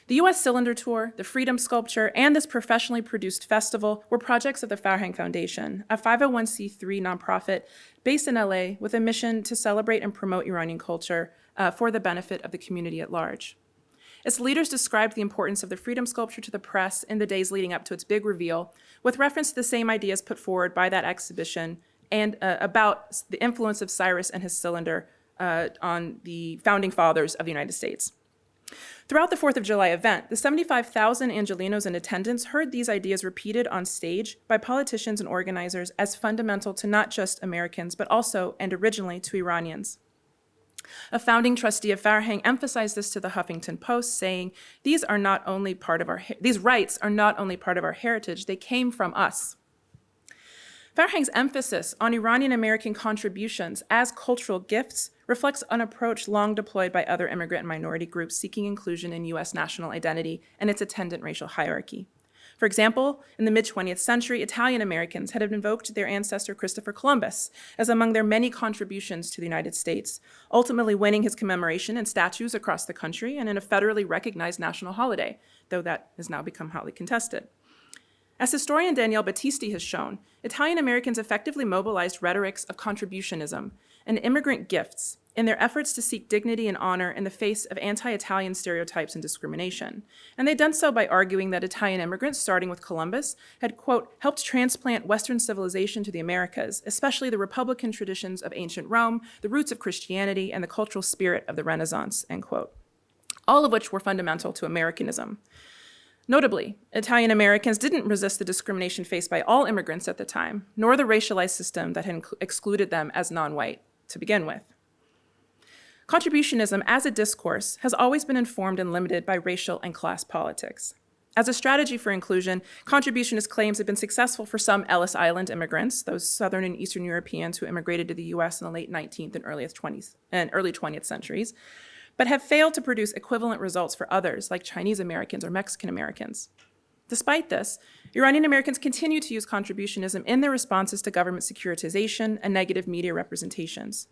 The U.S. Cylinder Tour, the Freedom Sculpture, and this professionally produced festival were projects of the Farhang Foundation, a 501c3 nonprofit based in LA with a mission to celebrate and promote Iranian culture for the benefit of the community at large. Its leaders described the importance of the Freedom Sculpture to the press in the days leading up to its big reveal, with reference to the same ideas put forward by that exhibition and about the influence of Cyrus and his cylinder on the founding fathers of the United States. Throughout the 4th of July event, the 75,000 Angelenos in attendance heard these ideas repeated on stage by politicians and organizers as fundamental to not just Americans, but also, and originally, to Iranians. A founding trustee of Farhang emphasized this to the Huffington Post, saying, these rights are not only part of our heritage, they came from us. Farhang's emphasis on Iranian American contributions as cultural gifts reflects an approach long deployed by other immigrant and minority groups seeking inclusion in U.S. national identity and its attendant racial hierarchy. For example, in the mid-20th century, Italian Americans had invoked their ancestor Christopher Columbus as among their many contributions to the United States, ultimately winning his commemoration in statues across the country and in a federally recognized national holiday, though that has now become hotly contested. As historian Danielle Battisti has shown, Italian Americans effectively mobilized rhetorics of contributionism and immigrant gifts in their efforts to seek dignity and honor in the face of anti-Italian stereotypes and discrimination. And they'd done so by arguing that Italian immigrants, starting with Columbus, had, quote, helped transplant Western civilization to the Americas, especially the republican traditions of ancient Rome, the roots of Christianity, and the cultural spirit of the Renaissance, end quote, all of which were fundamental to Americanism. Notably, Italian Americans didn't resist the discrimination faced by all immigrants at the time, nor the racialized system that had excluded them as non-white to begin with. Contributionism as a discourse has always been informed and limited by racial and class politics. As a strategy for inclusion, contributionist claims have been successful for some Ellis Island immigrants, those Southern and Eastern Europeans who immigrated to the US in the late 19th and early 20th centuries, but have failed to produce equivalent results for others, like Chinese Americans or Mexican Americans. Despite this, Iranian Americans continue to use contributionism in their responses to government securitization and negative media representations.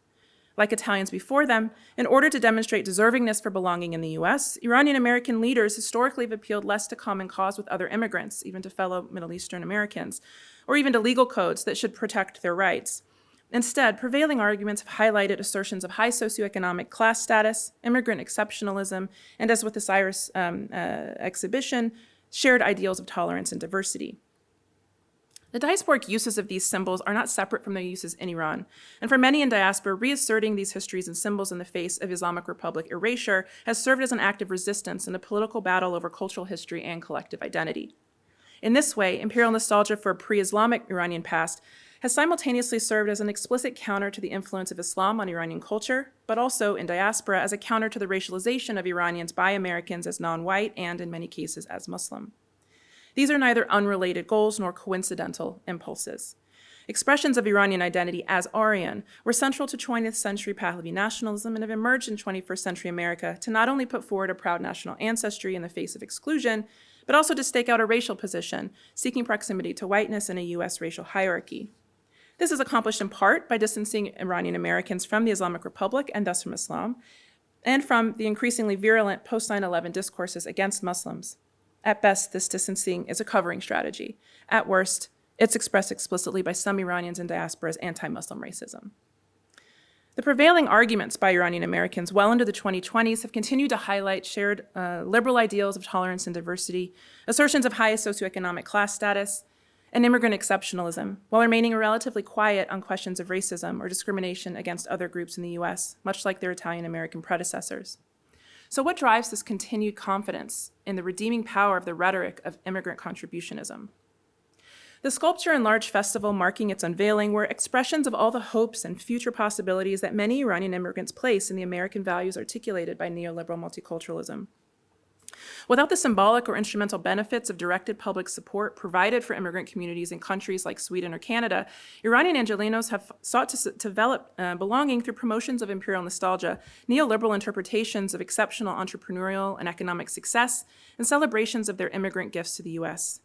Like Italians before them, in order to demonstrate deservingness for belonging in the US, Iranian American leaders historically have appealed less to common cause with other immigrants, even to fellow Middle Eastern Americans, or even to legal codes that should protect their rights. Instead, prevailing arguments have highlighted assertions of high socioeconomic class status, immigrant exceptionalism, and as with the Cyrus exhibition, shared ideals of tolerance and diversity. The diasporic uses of these symbols are not separate from their uses in Iran, and for many in diaspora, reasserting these histories and symbols in the face of Islamic Republic erasure has served as an act of resistance in a political battle over cultural history and collective identity. In this way, imperial nostalgia for a pre-Islamic Iranian past has simultaneously served as an explicit counter to the influence of Islam on Iranian culture, but also in diaspora as a counter to the racialization of Iranians by Americans as non-white and, in many cases, as Muslim. These are neither unrelated goals nor coincidental impulses. Expressions of Iranian identity as Aryan were central to 20th century Pahlavi nationalism and have emerged in 21st century America to not only put forward a proud national ancestry in the face of exclusion, but also to stake out a racial position, seeking proximity to whiteness in a US racial hierarchy. This is accomplished in part by distancing Iranian Americans from the Islamic Republic and thus from Islam, and from the increasingly virulent post-9/11 discourses against Muslims. At best, this distancing is a covering strategy. At worst, it's expressed explicitly by some Iranians in diaspora as anti-Muslim racism. The prevailing arguments by Iranian Americans well into the 2020s have continued to highlight shared liberal ideals of tolerance and diversity, assertions of high socioeconomic class status, and immigrant exceptionalism, while remaining relatively quiet on questions of racism or discrimination against other groups in the US, much like their Italian American predecessors. So what drives this continued confidence in the redeeming power of the rhetoric of immigrant contributionism? The sculpture and large festival marking its unveiling were expressions of all the hopes and future possibilities that many Iranian immigrants place in the American values articulated by neoliberal multiculturalism. Without the symbolic or instrumental benefits of directed public support provided for immigrant communities in countries like Sweden or Canada, Iranian Angelenos have sought to develop belonging through promotions of imperial nostalgia, neoliberal interpretations of exceptional entrepreneurial and economic success, and celebrations of their immigrant gifts to the U.S.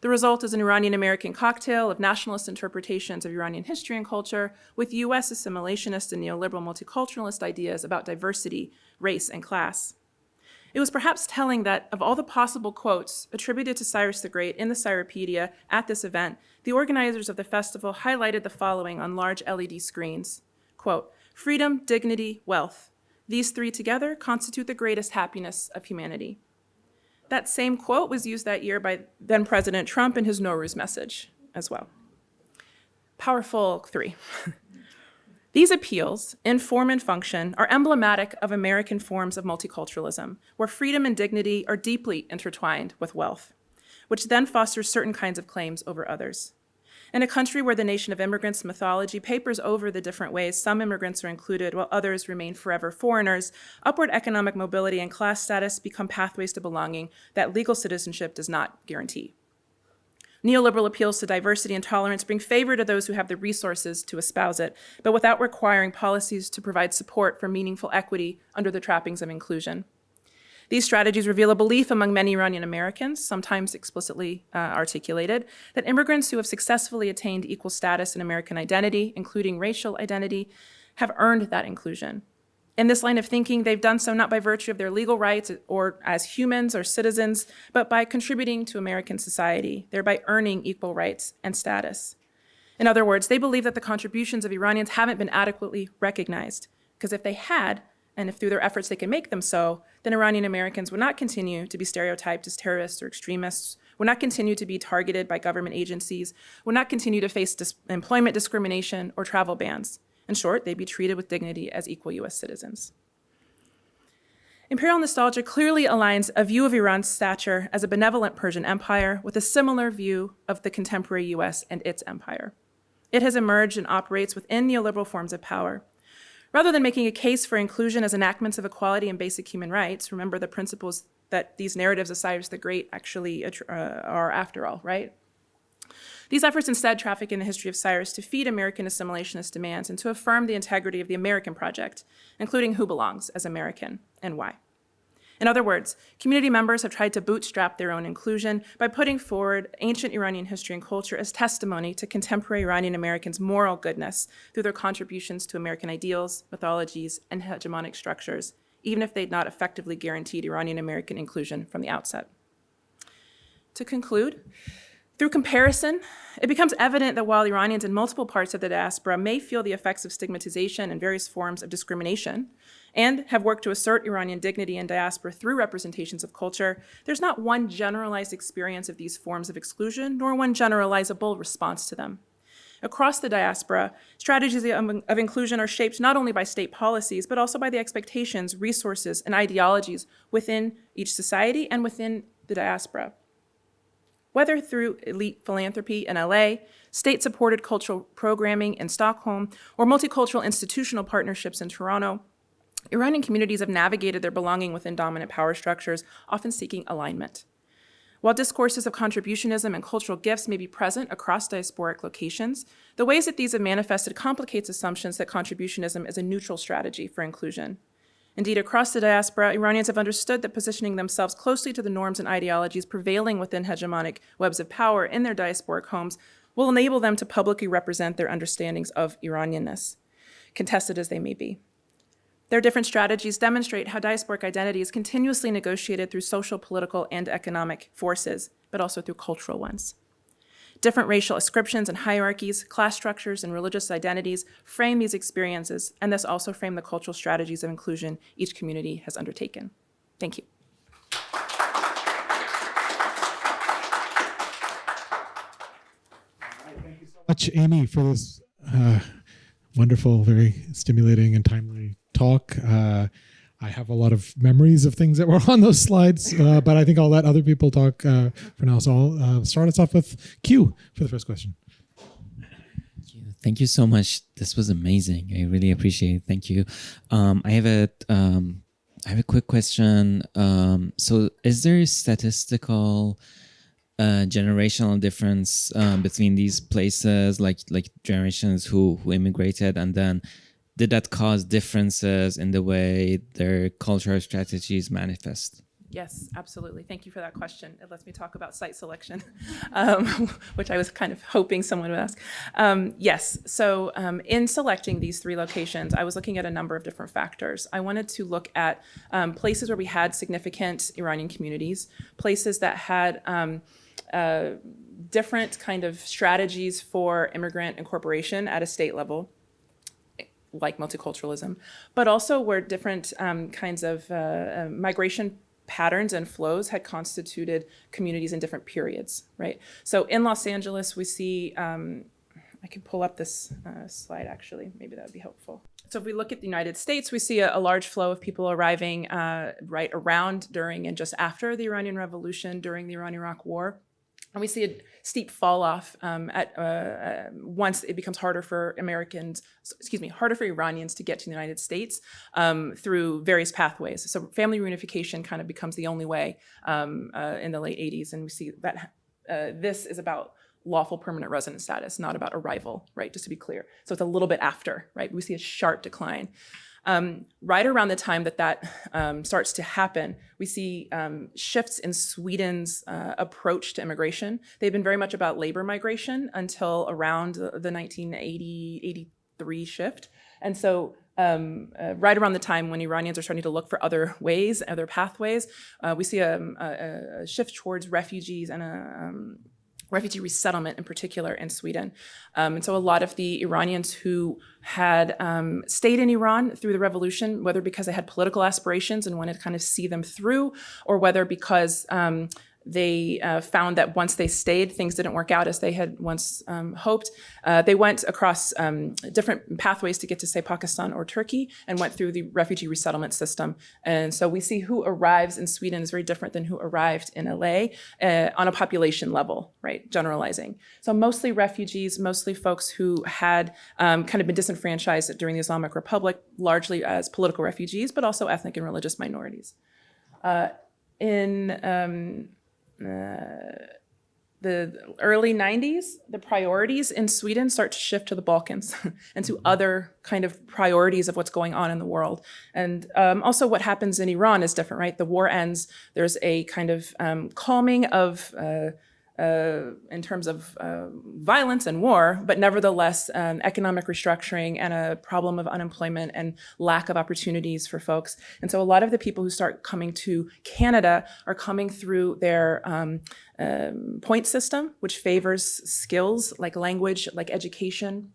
The result is an Iranian-American cocktail of nationalist interpretations of Iranian history and culture with U.S. assimilationist and neoliberal multiculturalist ideas about diversity, race, and class. It was perhaps telling that of all the possible quotes attributed to Cyrus the Great in the Cyropedia at this event, the organizers of the festival highlighted the following on large LED screens. Quote, "Freedom, dignity, wealth. These three together constitute the greatest happiness of humanity." That same quote was used that year by then President Trump in his Nowruz message as well. Powerful three. These appeals, in form and function, are emblematic of American forms of multiculturalism, where freedom and dignity are deeply intertwined with wealth, which then fosters certain kinds of claims over others. In a country where the nation of immigrants mythology papers over the different ways some immigrants are included while others remain forever foreigners, upward economic mobility and class status become pathways to belonging that legal citizenship does not guarantee. Neoliberal appeals to diversity and tolerance bring favor to those who have the resources to espouse it, but without requiring policies to provide support for meaningful equity under the trappings of inclusion. These strategies reveal a belief among many Iranian Americans, sometimes explicitly articulated, that immigrants who have successfully attained equal status in American identity, including racial identity, have earned that inclusion. In this line of thinking, they've done so not by virtue of their legal rights or as humans or citizens, but by contributing to American society, thereby earning equal rights and status. In other words, they believe that the contributions of Iranians haven't been adequately recognized, because if they had, and if through their efforts they can make them so, then Iranian Americans would not continue to be stereotyped as terrorists or extremists, would not continue to be targeted by government agencies, would not continue to face employment discrimination or travel bans. In short, they'd be treated with dignity as equal U.S. citizens. Imperial nostalgia clearly aligns a view of Iran's stature as a benevolent Persian empire with a similar view of the contemporary U.S. and its empire. It has emerged and operates within neoliberal forms of power. Rather than making a case for inclusion as enactments of equality and basic human rights, remember the principles that these narratives of Cyrus the Great actually are after all, right? These efforts instead traffic in the history of Cyrus to feed American assimilationist demands and to affirm the integrity of the American project, including who belongs as American and why. In other words, community members have tried to bootstrap their own inclusion by putting forward ancient Iranian history and culture as testimony to contemporary Iranian Americans' moral goodness through their contributions to American ideals, mythologies, and hegemonic structures, even if they'd not effectively guaranteed Iranian American inclusion from the outset. To conclude, through comparison, it becomes evident that while Iranians in multiple parts of the diaspora may feel the effects of stigmatization and various forms of discrimination, and have worked to assert Iranian dignity in diaspora through representations of culture, there's not one generalized experience of these forms of exclusion, nor one generalizable response to them. Across the diaspora, strategies of inclusion are shaped not only by state policies, but also by the expectations, resources, and ideologies within each society and within the diaspora. Whether through elite philanthropy in LA, state-supported cultural programming in Stockholm, or multicultural institutional partnerships in Toronto, Iranian communities have navigated their belonging within dominant power structures, often seeking alignment. While discourses of contributionism and cultural gifts may be present across diasporic locations, the ways that these have manifested complicates assumptions that contributionism is a neutral strategy for inclusion. Indeed, across the diaspora, Iranians have understood that positioning themselves closely to the norms and ideologies prevailing within hegemonic webs of power in their diasporic homes will enable them to publicly represent their understandings of Iranianness, contested as they may be. Their different strategies demonstrate how diasporic identity is continuously negotiated through social, political, and economic forces, but also through cultural ones. Different racial ascriptions and hierarchies, class structures, and religious identities frame these experiences, and thus also frame the cultural strategies of inclusion each community has undertaken. Thank you. Thank you so much, Amy, for this wonderful, very stimulating and timely talk. I have a lot of memories of things that were on those slides, but I think I'll let other people talk for now. So I'll start us off with Q for the first question. Thank you so much. This was amazing. I really appreciate it. Thank you. I have I have a quick question. So is there a statistical generational difference between these places, like generations who immigrated, and then did that cause differences in the way their cultural strategies manifest? Yes, absolutely. Thank you for that question. It lets me talk about site selection, which I was kind of hoping someone would ask. Yes, so in selecting these 3 locations, I was looking at a number of different factors. I wanted to look at places where we had significant Iranian communities, places that had different kind of strategies for immigrant incorporation at a state level, like multiculturalism, but also where different kinds of migration patterns and flows had constituted communities in different periods, right? So in Los Angeles, we see, I can pull up this slide actually, maybe that would be helpful. So if we look at the United States, we see a large flow of people arriving right around, during, and just after the Iranian Revolution, during the Iran-Iraq War. And we see a steep fall off once it becomes harder for harder for Iranians to get to the United States through various pathways. So family reunification kind of becomes the only way in the late 80s. And we see that this is about lawful permanent resident status, not about arrival, right? Just to be clear. So it's a little bit after, right? We see a sharp decline. Right around the time that starts to happen, we see shifts in Sweden's approach to immigration. They've been very much about labor migration until around the 1983 shift. And so right around the time when Iranians are starting to look for other ways, other pathways, we see a shift towards refugees and refugee resettlement in particular in Sweden. And so a lot of the Iranians who had stayed in Iran through the revolution, whether because they had political aspirations and wanted to kind of see them through, or whether because they found that once they stayed, things didn't work out as they had once hoped. They went across different pathways to get to, say, Pakistan or Turkey, and went through the refugee resettlement system. And so we see who arrives in Sweden is very different than who arrived in LA on a population level, right, generalizing. So mostly refugees, mostly folks who had kind of been disenfranchised during the Islamic Republic, largely as political refugees, but also ethnic and religious minorities. In the early 90s, the priorities in Sweden start to shift to the Balkans and to other kind of priorities of what's going on in the world. And also what happens in Iran is different, right? The war ends, there's a kind of calming of in terms of violence and war, but nevertheless economic restructuring and a problem of unemployment and lack of opportunities for folks. And so a lot of the people who start coming to Canada are coming through their point system, which favors skills like language, like education,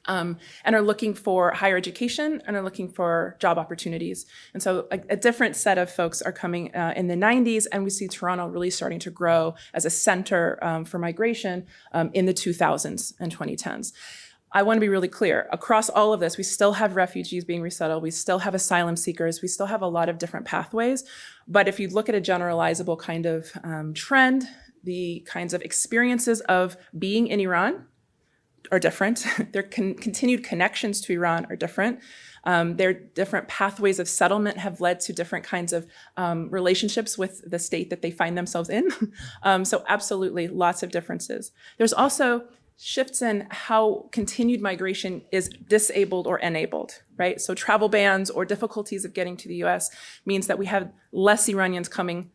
and are looking for higher education and are looking for job opportunities. And so a different set of folks are coming in the 90s, and we see Toronto really starting to grow as a center for migration in the 2000s and 2010s. I want to be really clear. Across all of this, we still have refugees being resettled. We still have asylum seekers. We still have a lot of different pathways. But if you look at a generalizable kind of trend, the kinds of experiences of being in Iran are different. Their continued connections to Iran are different. Their different pathways of settlement have led to different kinds of relationships with the state that they find themselves in. So absolutely, lots of differences. There's also shifts in how continued migration is disabled or enabled, right? So travel bans or difficulties of getting to the US means that we have less Iranians coming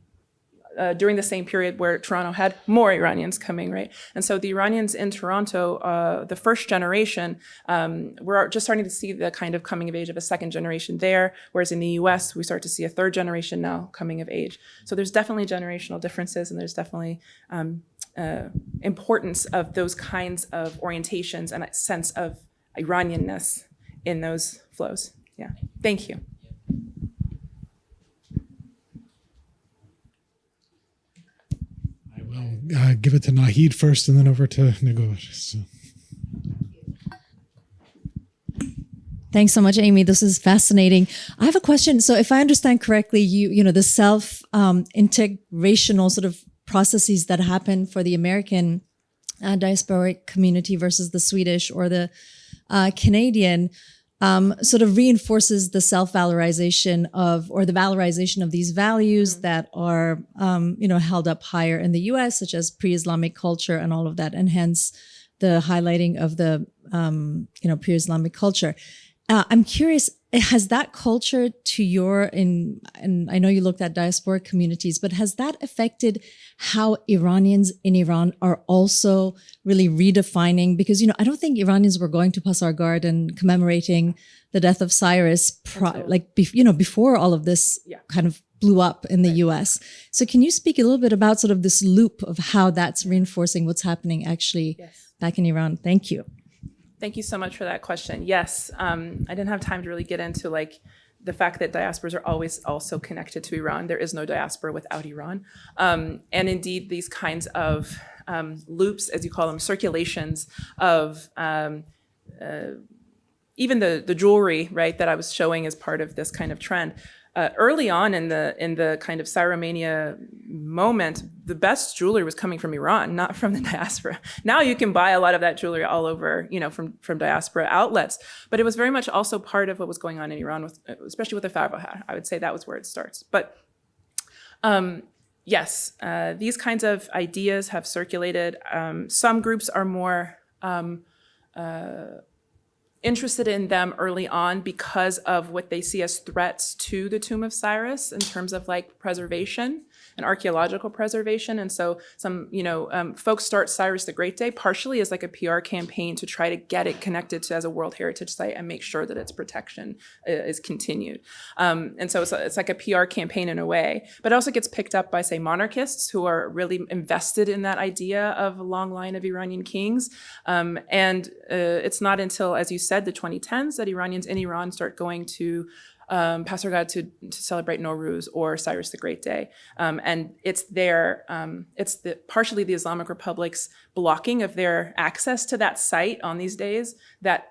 during the same period where Toronto had more Iranians coming, right? And so the Iranians in Toronto, the first generation, we're just starting to see the kind of coming of age of a second generation there, whereas in the US, we start to see a third generation now coming of age. So there's definitely generational differences, and there's definitely importance of those kinds of orientations and a sense of Iranianness in those flows. Yeah, thank you. Give it to Nahid first and then over to Nigor. So. Thanks so much, Amy. This is fascinating. I have a question. So if I understand correctly, you know, the self-integrational sort of processes that happen for the American diasporic community versus the Swedish or the Canadian, sort of reinforces the self-valorization of, or the valorization of these values that are, held up higher in the US, such as pre-Islamic culture and all of that, and hence the highlighting of the, pre-Islamic culture. I'm curious, has that culture to and I know you looked at diasporic communities, but has that affected how Iranians in Iran are also really redefining? Because, I don't think Iranians were going to Pasargard and commemorating the death of Cyrus, before all of this kind of blew up in the US. So can you speak a little bit about sort of this loop of how that's reinforcing what's happening actually back in Iran? Thank you. Thank you so much for that question. Yes, I didn't have time to really get into the fact that diasporas are always also connected to Iran. There is no diaspora without Iran. And indeed, these kinds of loops, as you call them, circulations of even the jewelry, right, that I was showing as part of this kind of trend. Early on in the kind of Cyromania moment, the best jewelry was coming from Iran, not from the diaspora. Now you can buy a lot of that jewelry all over, from diaspora outlets. But it was very much also part of what was going on in Iran, especially with the Farbaha. I would say that was where it starts. But yes, these kinds of ideas have circulated. Some groups are more interested in them early on because of what they see as threats to the tomb of Cyrus in terms of preservation and archaeological preservation. And so some, folks start Cyrus the Great Day partially as a PR campaign to try to get it connected to as a World Heritage Site and make sure that its protection is continued. And so it's like a PR campaign in a way, but it also gets picked up by, say, monarchists who are really invested in that idea of a long line of Iranian kings. And it's not until, as you said, the 2010s that Iranians in Iran start going to Pasargad to celebrate Nowruz or Cyrus the Great Day. And it's partially the Islamic Republic's blocking of their access to that site on these days that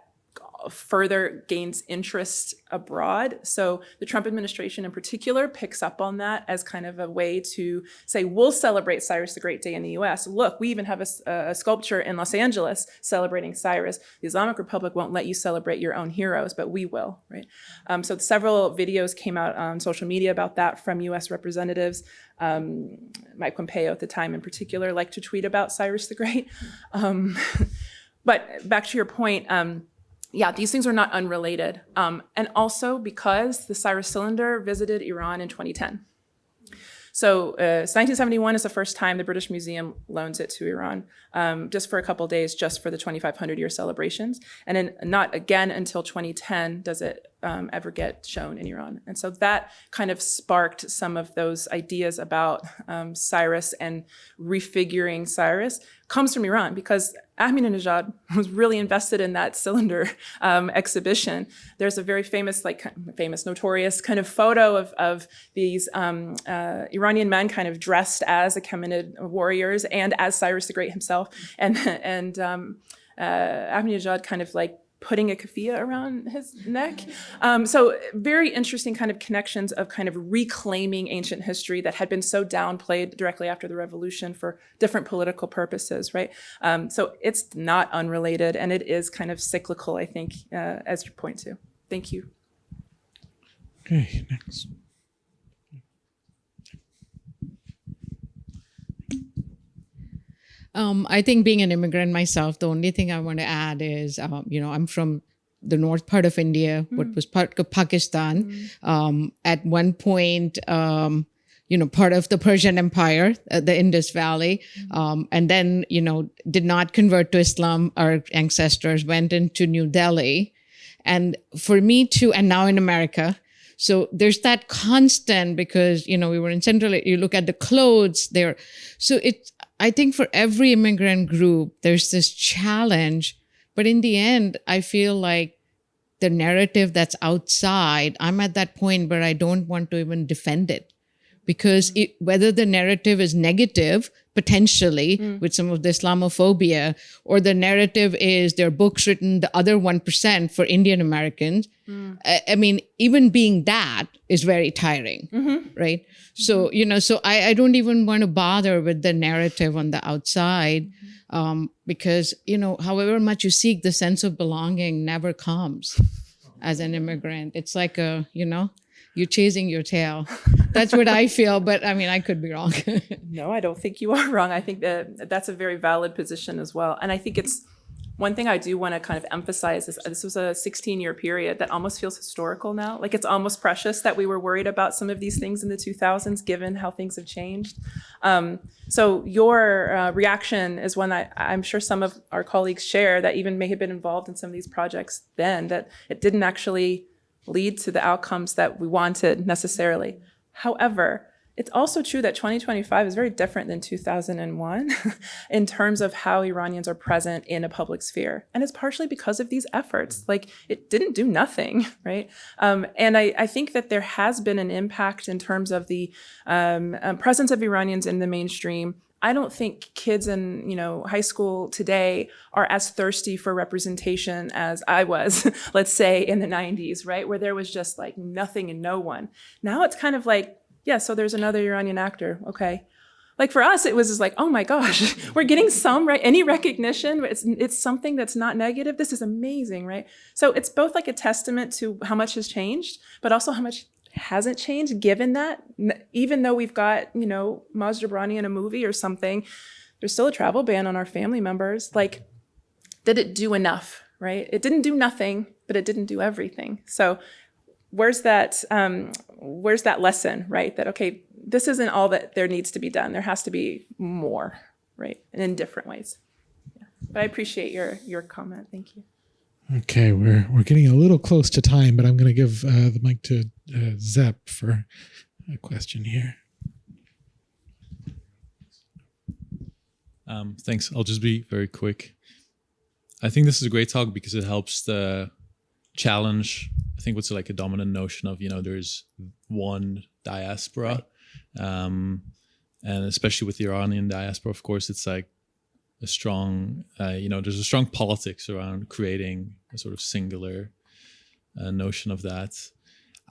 further gains interest abroad. So the Trump administration in particular picks up on that as kind of a way to say, we'll celebrate Cyrus the Great Day in the US. Look, we even have a sculpture in Los Angeles celebrating Cyrus. The Islamic Republic won't let you celebrate your own heroes, but we will, right? So several videos came out on social media about that from US representatives. Mike Pompeo at the time in particular liked to tweet about Cyrus the Great. But back to your point, these things are not unrelated. And also because the Cyrus cylinder visited Iran in 2010. So 1971 is the first time the British Museum loans it to Iran, just for a couple of days, just for the 2,500-year celebrations. And then not again until 2010 does it ever get shown in Iran. And so that kind of sparked some of those ideas about Cyrus and refiguring Cyrus comes from Iran because Ahmadinejad was really invested in that cylinder exhibition. There's a very famous, notorious kind of photo of these Iranian men kind of dressed as Achaemenid warriors and as Cyrus the Great himself. And Ahmadinejad kind of putting a keffiyeh around his neck. So very interesting kind of connections of kind of reclaiming ancient history that had been so downplayed directly after the revolution for different political purposes, right? So it's not unrelated and it is kind of cyclical, I think, as you point to. Thank you. Okay, next. I think being an immigrant myself, the only thing I want to add is, I'm from the north part of India, what was part of Pakistan. At one point, part of the Persian Empire, the Indus Valley, and then, did not convert to Islam. Our ancestors went into New Delhi. And for me too, and now in America, so there's that constant because, we were in Central, you look at the clothes there. So I think for every immigrant group, there's this challenge. But in the end, I feel like the narrative that's outside, I'm at that point where I don't want to even defend it. Because whether the narrative is negative, potentially, with some of the Islamophobia, or the narrative is there are books written, the other 1% for Indian Americans, I mean, even being that is very tiring, right? So, so I don't even want to bother with the narrative on the outside because, however much you seek, the sense of belonging never comes. as an immigrant. It's like you're chasing your tail. That's what I feel, but I mean, I could be wrong. No, I don't think you are wrong. I think that that's a very valid position as well. And I think it's one thing I do want to kind of emphasize is this was a 16-year period that almost feels historical now. Like it's almost precious that we were worried about some of these things in the 2000s, given how things have changed. So your reaction is one I'm sure some of our colleagues share, that even may have been involved in some of these projects then, that it didn't actually lead to the outcomes that we wanted necessarily. However, it's also true that 2025 is very different than 2001 in terms of how Iranians are present in a public sphere. And it's partially because of these efforts. Like, it didn't do nothing, right? And I think that there has been an impact in terms of the presence of Iranians in the mainstream. I don't think kids in high school today are as thirsty for representation as I was, let's say, in the 90s, right? Where there was just like nothing and no one. Now it's kind of like, yeah, so there's another Iranian actor. Okay. Like for us, it was just like, oh my gosh, we're getting any recognition. It's something that's not negative. This is amazing, right? So it's both like a testament to how much has changed, but also how much hasn't changed, given that even though we've got, Maz Jobrani in a movie or something, there's still a travel ban on our family members. Like, did it do enough, right? It didn't do nothing, but it didn't do everything. So where's that lesson, right? That, okay, this isn't all that there needs to be done. There has to be more, right? And in different ways. Yeah. But I appreciate your comment. Thank you. Okay, we're getting a little close to time, but I'm going to give the mic to Zep for a question here. Thanks. I'll just be very quick. I think this is a great talk because it helps to challenge, I think, what's like a dominant notion of, there's one diaspora. Right. And especially with the Iranian diaspora, of course, it's like a strong, there's a strong politics around creating a sort of singular notion of that.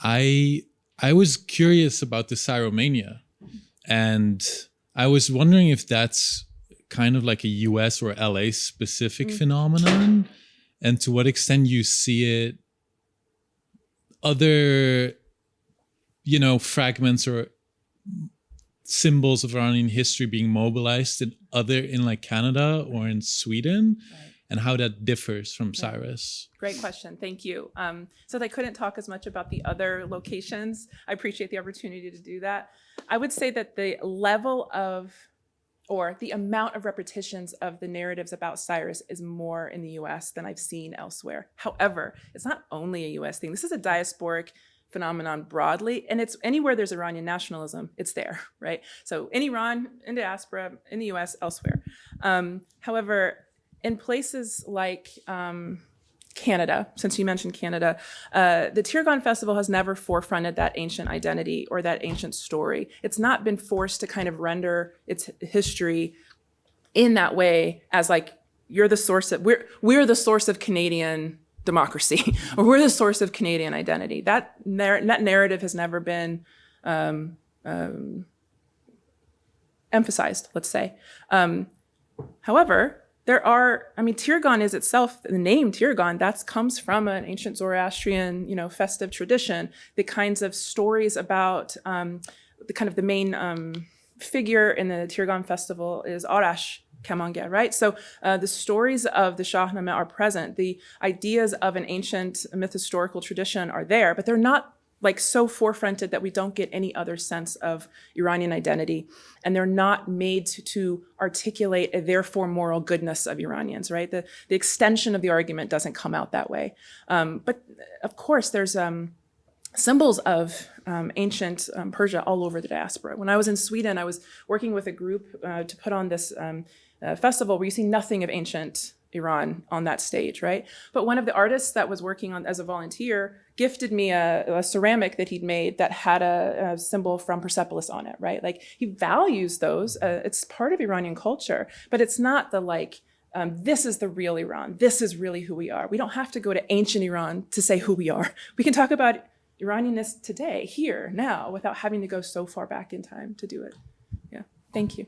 I was curious about the Siromania, and I was wondering if that's kind of like a US or LA specific phenomenon, and to what extent you see it other, fragments or symbols of Iranian history being mobilized in like Canada or in Sweden, right, and how that differs from Cyrus. Great question. Thank you. So I couldn't talk as much about the other locations. I appreciate the opportunity to do that. I would say that the level of, or the amount of repetitions of the narratives about Cyrus is more in the US than I've seen elsewhere. However, it's not only a US thing. This is a diasporic phenomenon broadly, and it's anywhere there's Iranian nationalism, it's there, right? So in Iran, in diaspora, in the US, elsewhere. However, in places like Canada, since you mentioned Canada, the Tirgan Festival has never forefronted that ancient identity or that ancient story. It's not been forced to kind of render its history in that way as like, you're the source of, we're the source of Canadian democracy, or we're the source of Canadian identity. That narrative has never been emphasized, let's say. However, Tirgan is itself, the name Tirgan, that comes from an ancient Zoroastrian, festive tradition. The kinds of stories about the main figure in the Tirgan festival is Arash Kamangar, right? So the stories of the Shahnameh are present. The ideas of an ancient myth-historical tradition are there, but they're not like so forefronted that we don't get any other sense of Iranian identity. And they're not made to articulate a therefore moral goodness of Iranians, right? The extension of the argument doesn't come out that way. But of course, there's symbols of ancient Persia all over the diaspora. When I was in Sweden, I was working with a group to put on this festival where you see nothing of ancient Iran on that stage, right? But one of the artists that was working on as a volunteer gifted me a ceramic that he'd made that had a symbol from Persepolis on it, right? Like, he values those. It's part of Iranian culture, but it's not the like, this is the real Iran. This is really who we are. We don't have to go to ancient Iran to say who we are. We can talk about Iranianness today, here, now, without having to go so far back in time to do it. Yeah, thank you.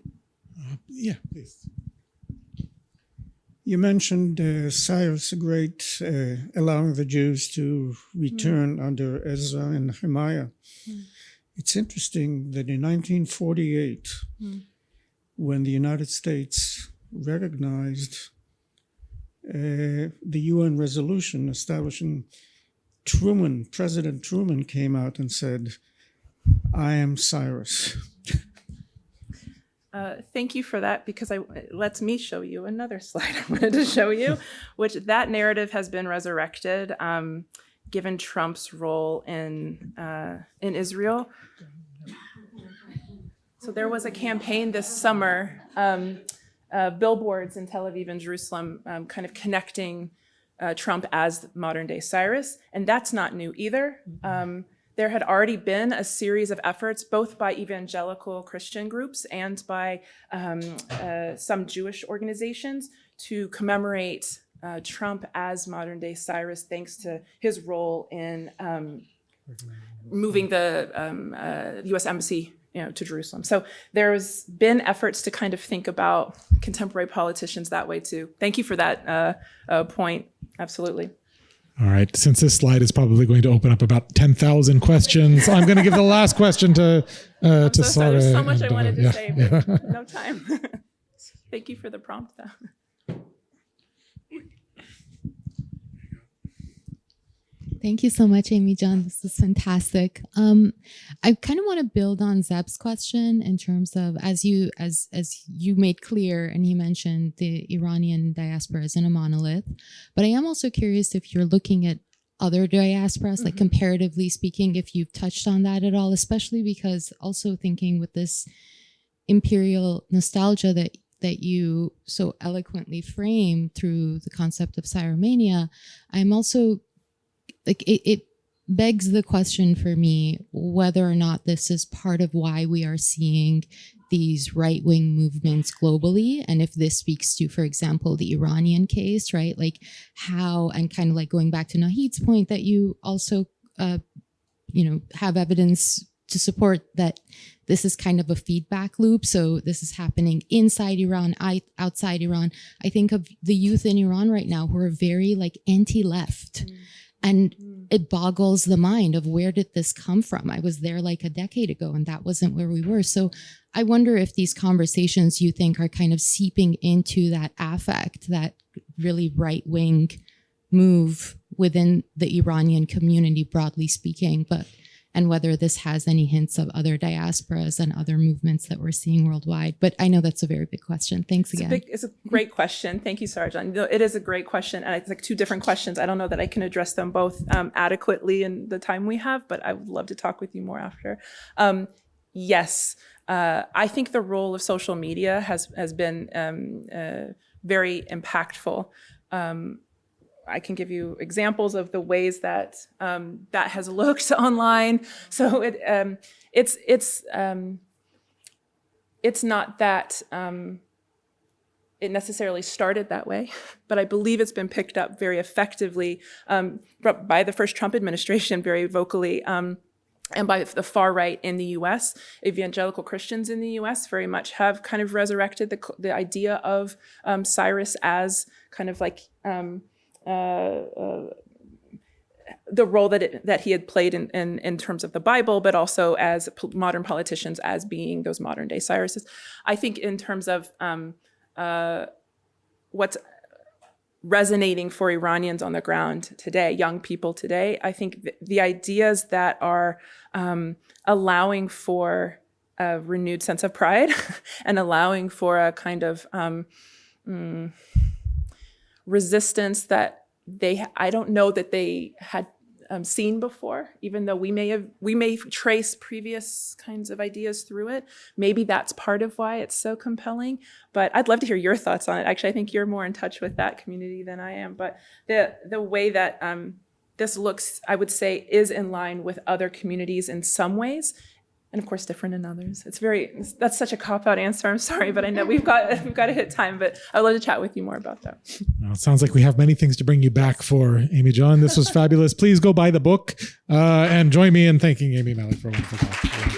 Yeah, please. You mentioned Cyrus the Great allowing the Jews to return under Ezra and Nehemiah. It's interesting that in 1948, when the United States recognized the UN resolution establishing President Truman came out and said, "I am Cyrus." Thank you for that, because it lets me show you another slide I wanted to show you, which that narrative has been resurrected given Trump's role in Israel. So there was a campaign this summer, billboards in Tel Aviv and Jerusalem, kind of connecting Trump as modern day Cyrus, and that's not new either. There had already been a series of efforts, both by evangelical Christian groups and by some Jewish organizations, to commemorate Trump as modern day Cyrus, thanks to his role in moving the U.S. embassy to Jerusalem. So there's been efforts to kind of think about contemporary politicians that way too. Thank you for that point. Absolutely. All right. Since this slide is probably going to open up about 10,000 questions, I'm going to give the last question to Sorry, Sarah. there's so much I wanted to yeah, say, yeah. but no time. Thank you for the prompt, though. Thank you so much, Amy John. This is fantastic. I kind of want to build on Zeb's question in terms of, as you made clear, and he mentioned the Iranian diaspora isn't a monolith, but I am also curious if you're looking at other diasporas, like comparatively speaking, if you've touched on that at all, especially because also thinking with this imperial nostalgia that you so eloquently frame through the concept of Siromania, I'm also like it begs the question for me whether or not this is part of why we are seeing these right-wing movements globally, and if this speaks to, for example, the Iranian case, right? Like how, and kind of like going back to Nahid's point that you also, have evidence to support that this is kind of a feedback loop. So this is happening inside Iran, outside Iran. I think of the youth in Iran right now who are very like anti-left. And it boggles the mind of where did this come from? I was there like a decade ago and that wasn't where we were. So I wonder if these conversations you think are kind of seeping into that affect, that really right-wing move within the Iranian community, broadly speaking, and whether this has any hints of other diasporas and other movements that we're seeing worldwide. But I know that's a very big question. Thanks again. It's a great question. Thank you, Sarjan. It is a great question. And it's like two different questions. I don't know that I can address them both adequately in the time we have, but I would love to talk with you more after. Yes, I think the role of social media has been very impactful. I can give you examples of the ways that that has looked online. So it's not that it necessarily started that way, but I believe it's been picked up very effectively by the first Trump administration, very vocally, and by the far right in the U.S. Evangelical Christians in the U.S. very much have kind of resurrected the idea of Cyrus as kind of like the role that he had played in terms of the Bible, but also as modern politicians as being those modern day Cyruses. I think in terms of what's resonating for Iranians on the ground today, young people today, I think the ideas that are allowing for a renewed sense of pride and allowing for a kind of resistance that I don't know that they had seen before, even though we may trace previous kinds of ideas through it. Maybe that's part of why it's so compelling, but I'd love to hear your thoughts on it. Actually, I think you're more in touch with that community than I am, but the way that this looks, I would say, is in line with other communities in some ways, and of course different in others. That's such a cop-out answer. I'm sorry, but I know we've got to hit time, but I'd love to chat with you more about that. Well, it sounds like we have many things to bring you back for, Amy John. This was fabulous. Please go buy the book and join me in thanking Amy Malek for a wonderful talk.